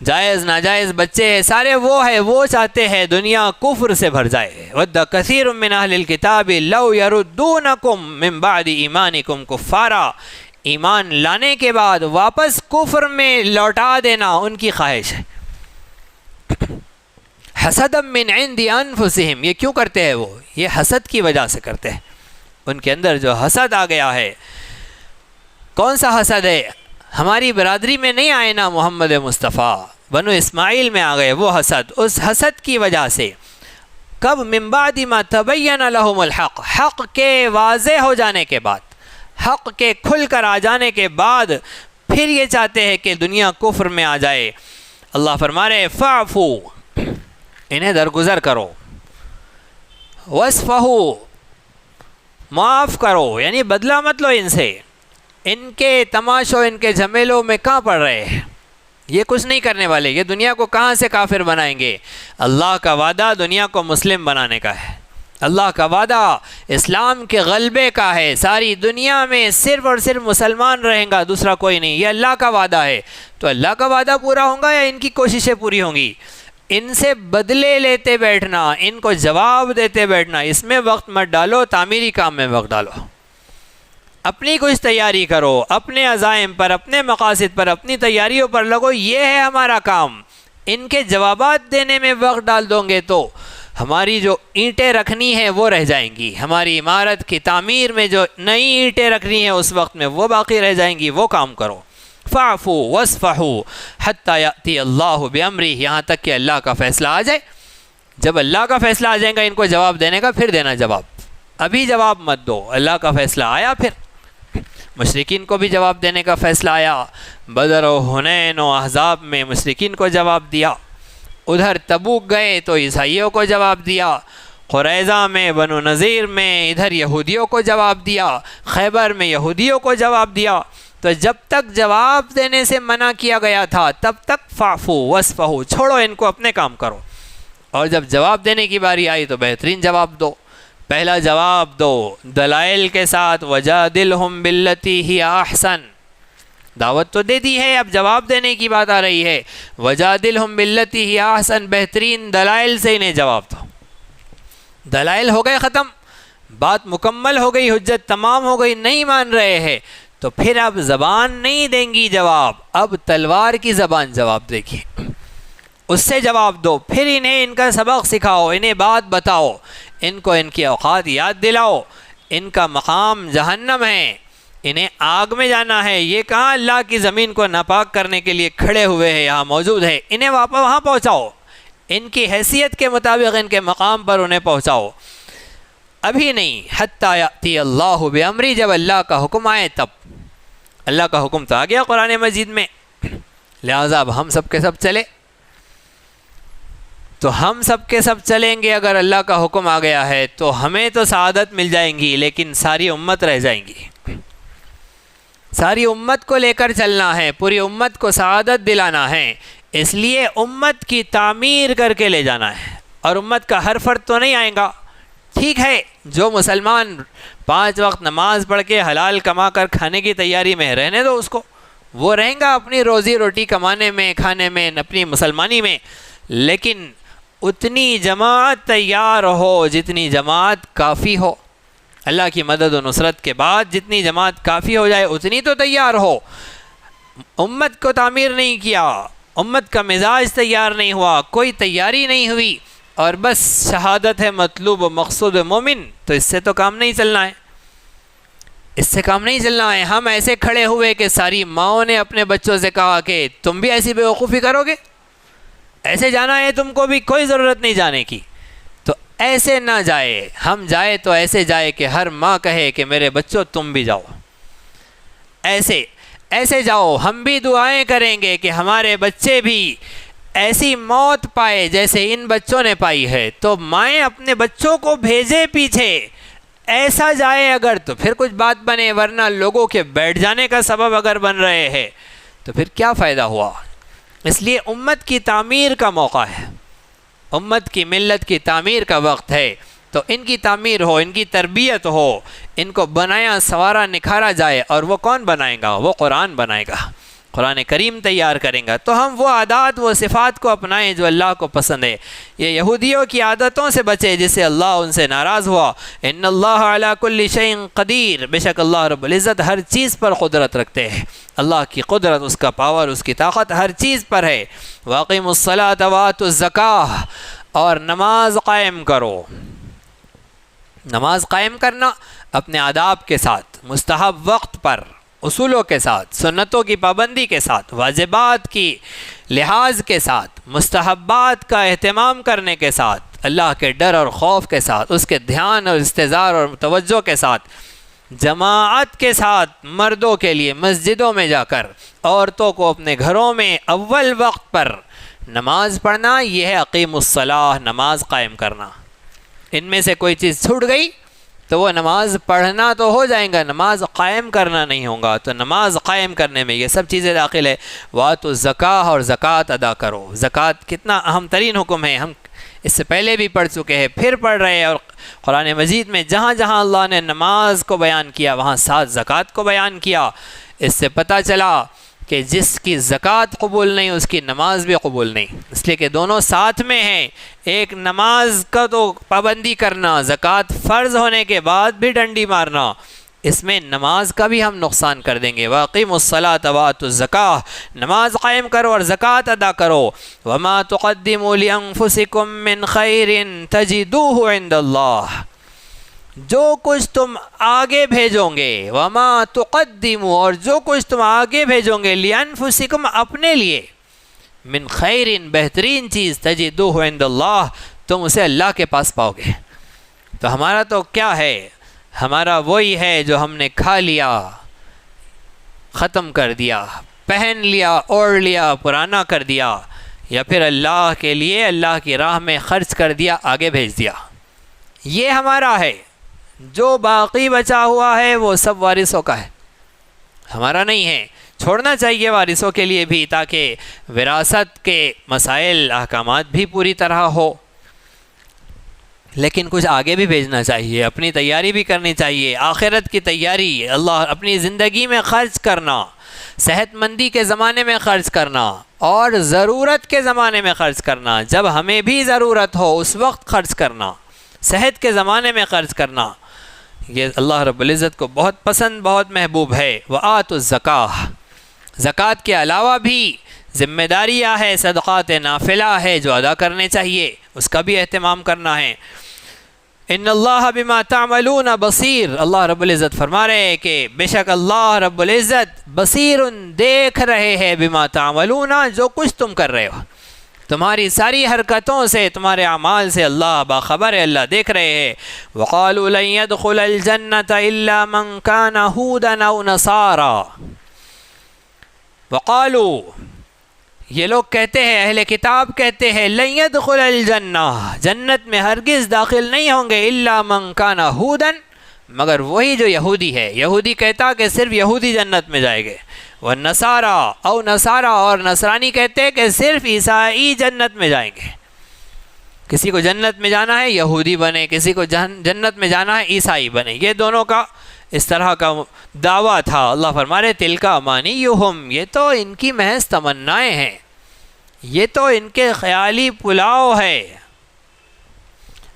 Speaker 1: جائز ناجائز بچے ہیں، سارے وہ ہے، وہ چاہتے ہیں دنیا کفر سے بھر جائے. وَدَّ كَثِيرٌ مِّنْ أَهْلِ الْكِتَابِ لَوْ يَرُدُّونَكُم مِّن بَعْدِ إِيمَانِكُمْ كُفَّارًا، ایمان لانے کے بعد واپس کفر میں لوٹا دینا ان کی خواہش ہے. حَسَدًا مِّنْ عِنْدِ أَنفُسِهِمْ، یہ کیوں کرتے ہیں؟ وہ یہ حسد کی وجہ سے کرتے ہیں. ان کے اندر جو حسد آ گیا ہے. کون سا حسد ہے؟ ہماری برادری میں نہیں آئے نا محمد مصطفیٰ، بنو اسماعیل میں آ گئے وہ حسد. اس حسد کی وجہ سے کب؟ من بعد ما تبین لهم الحق، حق کے واضح ہو جانے کے بعد، حق کے کھل کر آ جانے کے بعد پھر یہ چاہتے ہیں کہ دنیا کفر میں آ جائے. اللہ فرما رہے فاعفو، انہیں درگزر کرو، واسفحوا، معاف کرو، یعنی بدلہ مت لو ان سے. ان کے تماشوں، ان کے جھمیلوں میں کہاں پڑ رہے ہیں؟ یہ کچھ نہیں کرنے والے، یہ دنیا کو کہاں سے کافر بنائیں گے؟ اللہ کا وعدہ دنیا کو مسلم بنانے کا ہے. اللہ کا وعدہ اسلام کے غلبے کا ہے. ساری دنیا میں صرف اور صرف مسلمان رہیں گا، دوسرا کوئی نہیں. یہ اللہ کا وعدہ ہے. تو اللہ کا وعدہ پورا ہوگا یا ان کی کوششیں پوری ہوں گی؟ ان سے بدلے لیتے بیٹھنا، ان کو جواب دیتے بیٹھنا، اس میں وقت مت ڈالو، تعمیری کام میں وقت ڈالو. اپنی کچھ تیاری کرو، اپنے عزائم پر، اپنے مقاصد پر، اپنی تیاریوں پر لگو. یہ ہے ہمارا کام. ان کے جوابات دینے میں وقت ڈال دو گے تو ہماری جو اینٹیں رکھنی ہیں وہ رہ جائیں گی. ہماری عمارت کی تعمیر میں جو نئی اینٹیں رکھنی ہیں اس وقت میں وہ باقی رہ جائیں گی. وہ کام کرو. فاعفوا واصفحوا حتی یأتی اللہ بامرہ، یہاں تک کہ اللہ کا فیصلہ آ جائے. جب اللہ کا فیصلہ آ جائے گا ان کو جواب دینے کا، پھر دینا جواب. ابھی جواب مت دو. اللہ کا فیصلہ آیا، پھر مشرکین کو بھی جواب دینے کا فیصلہ آیا. بدر و حنین و احزاب میں مشرکین کو جواب دیا. ادھر تبوک گئے تو عیسائیوں کو جواب دیا، قریظہ میں بنو نذیر میں ادھر یہودیوں کو جواب دیا، خیبر میں یہودیوں کو جواب دیا۔ تو جب تک جواب دینے سے منع کیا گیا تھا تب تک فاعفو واصفحوا، چھوڑو ان کو، اپنے کام کرو، اور جب جواب دینے کی باری آئی تو بہترین جواب دو۔ پہلا جواب دو دلائل کے ساتھ، وجادلہم باللتی ہی احسن، دعوت تو دے دی ہے، اب جواب دینے کی بات آ رہی ہے، وجادلہم باللتی ہی احسن، بہترین دلائل سے انہیں جواب دو۔ دلائل ہو گئے ختم، بات مکمل ہو گئی، حجت تمام ہو گئی، نہیں مان رہے ہیں تو پھر اب زبان نہیں دیں گی جواب، اب تلوار کی زبان جواب دے گی، اس سے جواب دو، پھر انہیں ان کا سبق سکھاؤ، انہیں بات بتاؤ، ان کو ان کی اوقات یاد دلاؤ، ان کا مقام جہنم ہے، انہیں آگ میں جانا ہے، یہ کہاں اللہ کی زمین کو ناپاک کرنے کے لیے کھڑے ہوئے ہیں، یہاں موجود ہے، انہیں وہاں پہنچاؤ، ان کی حیثیت کے مطابق ان کے مقام پر انہیں پہنچاؤ، ابھی نہیں، حتی یأتی اللہ بامری، جب اللہ کا حکم آئے تب۔ اللہ کا حکم تو آ گیا قرآن مجید میں، لہٰذا اب ہم سب کے سب چلے، تو ہم سب کے سب چلیں گے، اگر اللہ کا حکم آ گیا ہے تو ہمیں تو سعادت مل جائیں گی، لیکن ساری امت رہ جائیں گی، ساری امت کو لے کر چلنا ہے، پوری امت کو سعادت دلانا ہے، اس لیے امت کی تعمیر کر کے لے جانا ہے، اور امت کا ہر فرد تو نہیں آئے گا، ٹھیک ہے، جو مسلمان 5 وقت نماز پڑھ کے حلال کما کر کھانے کی تیاری میں رہنے دو اس کو، وہ رہیں گا اپنی روزی روٹی کمانے میں، کھانے میں، اپنی مسلمانی میں، لیکن اتنی جماعت تیار ہو جتنی جماعت کافی ہو، اللہ کی مدد و نصرت کے بعد جتنی جماعت کافی ہو جائے اتنی تو تیار ہو۔ امت کو تعمیر نہیں کیا، امت کا مزاج تیار نہیں ہوا، کوئی تیاری نہیں ہوئی، اور بس شہادت ہے مطلوب و مقصود مومن، تو اس سے تو کام نہیں چلنا ہے، اس سے کام نہیں چلنا ہے۔ ہم ایسے کھڑے ہوئے کہ ساری ماؤں نے اپنے بچوں سے کہا کہ تم بھی ایسی بیوقوفی کرو گے، ایسے جانا ہے تم کو بھی، کوئی ضرورت نہیں جانے کی، تو ایسے نہ جائے، ہم جائے تو ایسے جائے کہ ہر ماں کہے کہ میرے بچوں تم بھی جاؤ، ایسے جاؤ، ہم بھی دعائیں کریں گے کہ ہمارے بچے بھی ایسی موت پائے جیسے ان بچوں نے پائی ہے، تو مائیں اپنے بچوں کو بھیجے پیچھے، ایسا جائے اگر تو پھر کچھ بات بنے، ورنہ لوگوں کے بیٹھ جانے کا سبب اگر بن رہے ہیں تو پھر کیا فائدہ ہوا۔ اس لیے امت کی تعمیر کا موقع ہے، امت کی ملت کی تعمیر کا وقت ہے، تو ان کی تعمیر ہو، ان کی تربیت ہو، ان کو بنایا سوارا نکھارا جائے، اور وہ کون بنائے گا؟ وہ قرآن بنائے گا، قرآن کریم تیار کریں گا، تو ہم وہ عادات وہ صفات کو اپنائیں جو اللہ کو پسند ہے، یہ یہودیوں کی عادتوں سے بچے جس سے اللہ ان سے ناراض ہوا۔ ان اللہ علی کل شیء قدیر، بے شک اللہ رب العزت ہر چیز پر قدرت رکھتے ہیں، اللہ کی قدرت، اس کا پاور، اس کی طاقت ہر چیز پر ہے۔ واقیموا الصلاۃ وآتوا الزکاۃ، اور نماز قائم کرو، نماز قائم کرنا اپنے آداب کے ساتھ، مستحب وقت پر، اصولوں کے ساتھ، سنتوں کی پابندی کے ساتھ، واجبات کی لحاظ کے ساتھ، مستحبات کا اہتمام کرنے کے ساتھ، اللہ کے ڈر اور خوف کے ساتھ، اس کے دھیان اور استحضار اور توجہ کے ساتھ، جماعت کے ساتھ، مردوں کے لیے مسجدوں میں جا کر، عورتوں کو اپنے گھروں میں اول وقت پر نماز پڑھنا، یہ ہے اقیم الصلاۃ، نماز قائم کرنا۔ ان میں سے کوئی چیز چھوٹ گئی تو وہ نماز پڑھنا تو ہو جائے گا، نماز قائم کرنا نہیں ہوگا، تو نماز قائم کرنے میں یہ سب چیزیں داخل ہے۔ وآتوا الزکاۃ، اور زکوٰۃ ادا کرو۔ زکوٰۃ کتنا اہم ترین حکم ہے، ہم اس سے پہلے بھی پڑھ چکے ہیں، پھر پڑھ رہے ہیں، اور قرآن مجید میں جہاں جہاں اللہ نے نماز کو بیان کیا وہاں ساتھ زکوٰۃ کو بیان کیا۔ اس سے پتہ چلا کہ جس کی زکوٰۃ قبول نہیں اس کی نماز بھی قبول نہیں، اس لیے کہ دونوں ساتھ میں ہیں۔ ایک نماز کا تو پابندی کرنا، زکوٰۃ فرض ہونے کے بعد بھی ڈنڈی مارنا، اس میں نماز کا بھی ہم نقصان کر دیں گے۔ واقیموا الصلاۃ وآتوا الزکاۃ، نماز قائم کرو اور زکوٰۃ ادا کرو۔ وما تقدموا لانفسکم من خیر تجدوہ عند اللہ، جو کچھ تم آگے بھیجو گے، وما تقدموا، اور جو کچھ تم آگے بھیجو گے، لانفسکم، اپنے لیے، من خیر، بہترین چیز، تجدوہ عند اللہ، تم اسے اللہ کے پاس پاؤ گے۔ تو ہمارا تو کیا ہے؟ ہمارا وہی ہے جو ہم نے کھا لیا، ختم کر دیا، پہن لیا، اوڑھ لیا، پرانا کر دیا، یا پھر اللہ کے لیے اللہ کی راہ میں خرچ کر دیا، آگے بھیج دیا، یہ ہمارا ہے۔ جو باقی بچا ہوا ہے وہ سب وارثوں کا ہے، ہمارا نہیں ہے۔ چھوڑنا چاہیے وارثوں کے لیے بھی، تاکہ وراثت کے مسائل احکامات بھی پوری طرح ہو، لیکن کچھ آگے بھی بھیجنا چاہیے، اپنی تیاری بھی کرنی چاہیے، آخرت کی تیاری، اللہ اپنی زندگی میں خرچ کرنا، صحت مندی کے زمانے میں خرچ کرنا اور ضرورت کے زمانے میں خرچ کرنا، جب ہمیں بھی ضرورت ہو اس وقت خرچ کرنا، صحت کے زمانے میں خرچ کرنا، یہ اللہ رب العزت کو بہت پسند، بہت محبوب ہے۔ وآتوا الزکاۃ، زکوٰۃ کے علاوہ بھی ذمہ داریاں ہے، صدقات نافلہ ہے جو ادا کرنے چاہیے، اس کا بھی اہتمام کرنا ہے۔ ان اللہ بما تعملون بصیر، اللہ رب العزت فرما رہے ہیں کہ بے شک اللہ رب العزت بصیر، دیکھ رہے ہیں، بما تعملون، جو کچھ تم کر رہے ہو، تمہاری ساری حرکتوں سے، تمہارے اعمال سے اللہ باخبر ہے، اللہ دیکھ رہے ہیں۔ وقالوا لن يدخل الجنة الا من كان هودا او نصارى، وقالوا، یہ لوگ کہتے ہیں، اہل کتاب کہتے ہیں، لن يدخل الجنہ، جنت میں ہرگز داخل نہیں ہوں گے، الا من کان ہودن، مگر وہی جو یہودی ہے۔ یہودی کہتا کہ صرف یہودی جنت میں جائیں گے، والنصارى او نصارى، اور نصرانی کہتے ہیں کہ صرف عیسائی جنت میں جائیں گے۔ کسی کو جنت میں جانا ہے یہودی بنے، کسی کو جنت میں جانا ہے عیسائی بنے، یہ دونوں کا اس طرح کا دعویٰ تھا۔ اللہ فرما رہے تلک امانیہم، یہ تو ان کی محض تمنائیں ہیں، یہ تو ان کے خیالی پلاؤ ہے،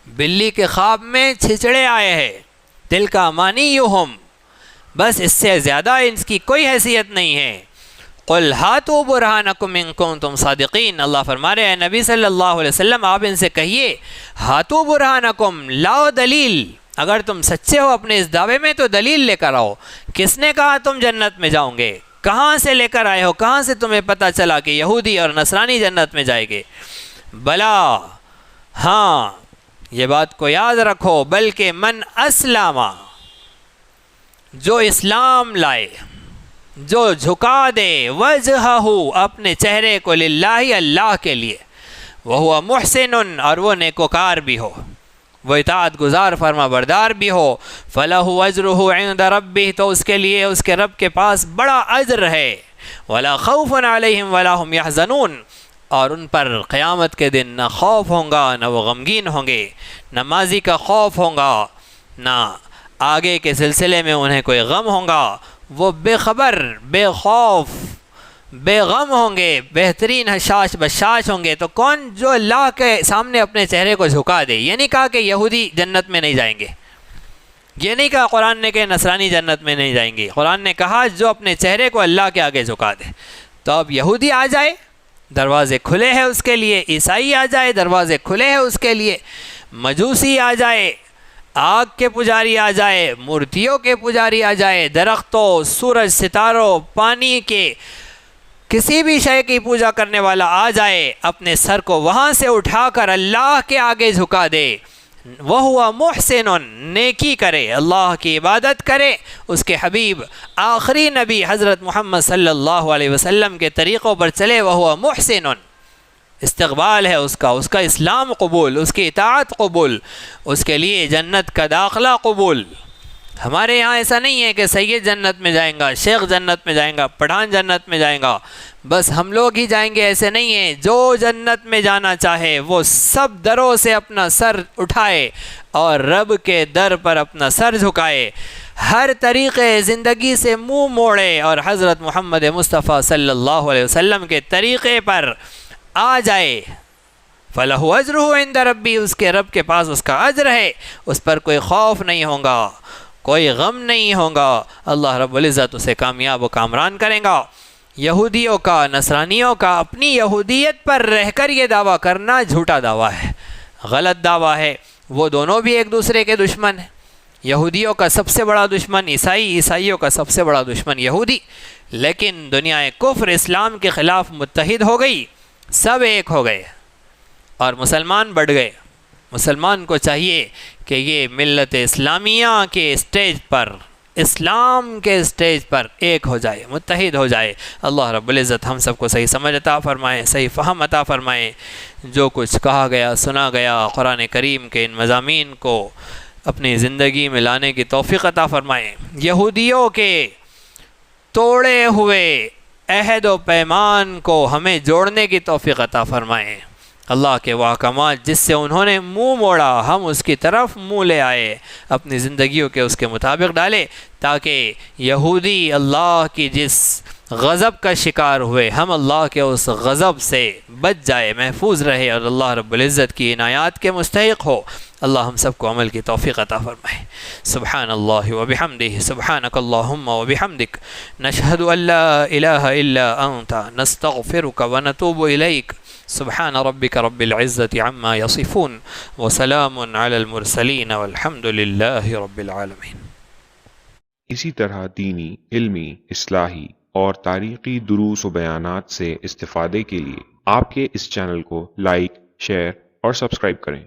Speaker 1: بلی کے خواب میں چھچڑے آئے ہیں۔ تلک امانیہم، بس اس سے زیادہ ان کی کوئی حیثیت نہیں ہے۔ قل ہاتوا برہانکم ان کنتم صادقین، اللہ فرما رہے ہیں نبی صلی اللہ علیہ وسلم آپ ان سے کہیے، ہاتوا برہانکم، لاؤ دلیل، اگر تم سچے ہو اپنے اس دعوے میں تو دلیل لے کر آؤ۔ کس نے کہا تم جنت میں جاؤ گے؟ کہاں سے لے کر آئے ہو؟ کہاں سے تمہیں پتہ چلا کہ یہودی اور نصرانی جنت میں جائے گے؟ بلا، ہاں، یہ بات کو یاد رکھو، بلکہ من اسلم، جو اسلام لائے، جو جھکا دے، وجہہ، اپنے چہرے کو، للہ، اللہ کے لیے، وہو محسن، اور وہ نیکوکار بھی ہو، وہ اطاعت گزار فرما بردار بھی ہو، فَلَهُ أَجْرُهُ عِنْدَ رَبِّهِ، تو اس کے لیے اس کے رب کے پاس بڑا اجر ہے، وَلَا خَوْفٌ عَلَيْهِمْ وَلَا هُمْ يَحْزَنُونَ، اور ان پر قیامت کے دن نہ خوف ہوں گا، نہ وہ غمگین ہوں گے، نہ ماضی کا خوف ہوگا، نہ آگے کے سلسلے میں انہیں کوئی غم ہوگا، وہ بے خبر، بے خوف، بے غم ہوں گے، بہترین حشاش بشاش ہوں گے۔ تو کون جو اللہ کے سامنے اپنے چہرے کو جھکا دے، یہ نہیں کہا کہ یہودی جنت میں نہیں جائیں گے، یہ نہیں کہا قرآن نے کہ نصرانی جنت میں نہیں جائیں گے، قرآن نے کہا جو اپنے چہرے کو اللہ کے آگے جھکا دے۔ تو اب یہودی آ جائے، دروازے کھلے ہیں اس کے لیے، عیسائی آ جائے، دروازے کھلے ہیں اس کے لیے، مجوسی آ جائے، آگ کے پجاری آ جائے، مورتیوں کے پجاری آ جائے، درختوں، سورج، ستاروں، پانی کے کسی بھی شے کی پوجا کرنے والا آ جائے، اپنے سر کو وہاں سے اٹھا کر اللہ کے آگے جھکا دے، وَهُوَ مُحْسِنٌ، نیکی کرے، اللہ کی عبادت کرے، اس کے حبیب آخری نبی حضرت محمد صلی اللہ علیہ وسلم کے طریقوں پر چلے، وَهُوَ مُحْسِنٌ، استقبال ہے اس کا اسلام قبول، اس کی اطاعت قبول، اس کے لیے جنت کا داخلہ قبول۔ ہمارے یہاں ایسا نہیں ہے کہ سید جنت میں جائیں گا، شیخ جنت میں جائیں گا، پٹھان جنت میں جائیں گا، بس ہم لوگ ہی جائیں گے، ایسے نہیں ہے۔ جو جنت میں جانا چاہے وہ سب دروں سے اپنا سر اٹھائے اور رب کے در پر اپنا سر جھکائے، ہر طریقے زندگی سے منہ موڑے اور حضرت محمد مصطفیٰ صلی اللہ علیہ وسلم کے طریقے پر آ جائے۔ فَلَهُ أَجْرُهُ عِنْدَ رَبِّهِ، اس کے رب کے پاس اس کا اجر ہے، اس پر کوئی خوف نہیں ہوگا، کوئی غم نہیں ہوگا، اللہ رب العزت اسے کامیاب و کامران کریں گا۔ یہودیوں کا، نصرانیوں کا اپنی یہودیت پر رہ کر یہ دعویٰ کرنا جھوٹا دعویٰ ہے، غلط دعویٰ ہے۔ وہ دونوں بھی ایک دوسرے کے دشمن ہیں، یہودیوں کا سب سے بڑا دشمن عیسائی، عیسائیوں کا سب سے بڑا دشمن یہودی، لیکن دنیا کفر اسلام کے خلاف متحد ہو گئی، سب ایک ہو گئے اور مسلمان بڑھ گئے۔ مسلمان کو چاہیے کہ یہ ملت اسلامیہ کے اسٹیج پر اسلام کے اسٹیج پر ایک ہو جائے، متحد ہو جائے۔ اللہ رب العزت ہم سب کو صحیح سمجھ عطا فرمائے، صحیح فہم عطا فرمائے۔ جو کچھ کہا گیا، سنا گیا، قرآن کریم کے ان مضامین کو اپنی زندگی میں لانے کی توفیق عطا فرمائے۔ یہودیوں کے توڑے ہوئے عہد و پیمان کو ہمیں جوڑنے کی توفیق عطا فرمائے۔ اللہ کے وہ احکامات جس سے انہوں نے منہ موڑا، ہم اس کی طرف منہ لے آئے، اپنی زندگیوں کے اس کے مطابق ڈالے، تاکہ یہودی اللہ کی جس غضب کا شکار ہوئے، ہم اللہ کے اس غضب سے بچ جائے، محفوظ رہے اور اللہ رب العزت کی عنایات کے مستحق ہو۔ اللہ ہم سب کو عمل کی توفیق عطا فرمائے۔ سبحان اللہ وبحمدہ، سبحانک اللہم وبحمدک، نشہد ان لا الہ الا انت، نستغفرک ونتوب الیک۔ سبحان ربک رب العزت عما یصفون، وسلام علی المرسلین، والحمد للہ رب العالمین۔
Speaker 2: اسی طرح دینی، علمی، اصلاحی اور تاریخی دروس و بیانات سے استفادے کے لیے آپ کے اس چینل کو لائک، شیئر اور سبسکرائب کریں۔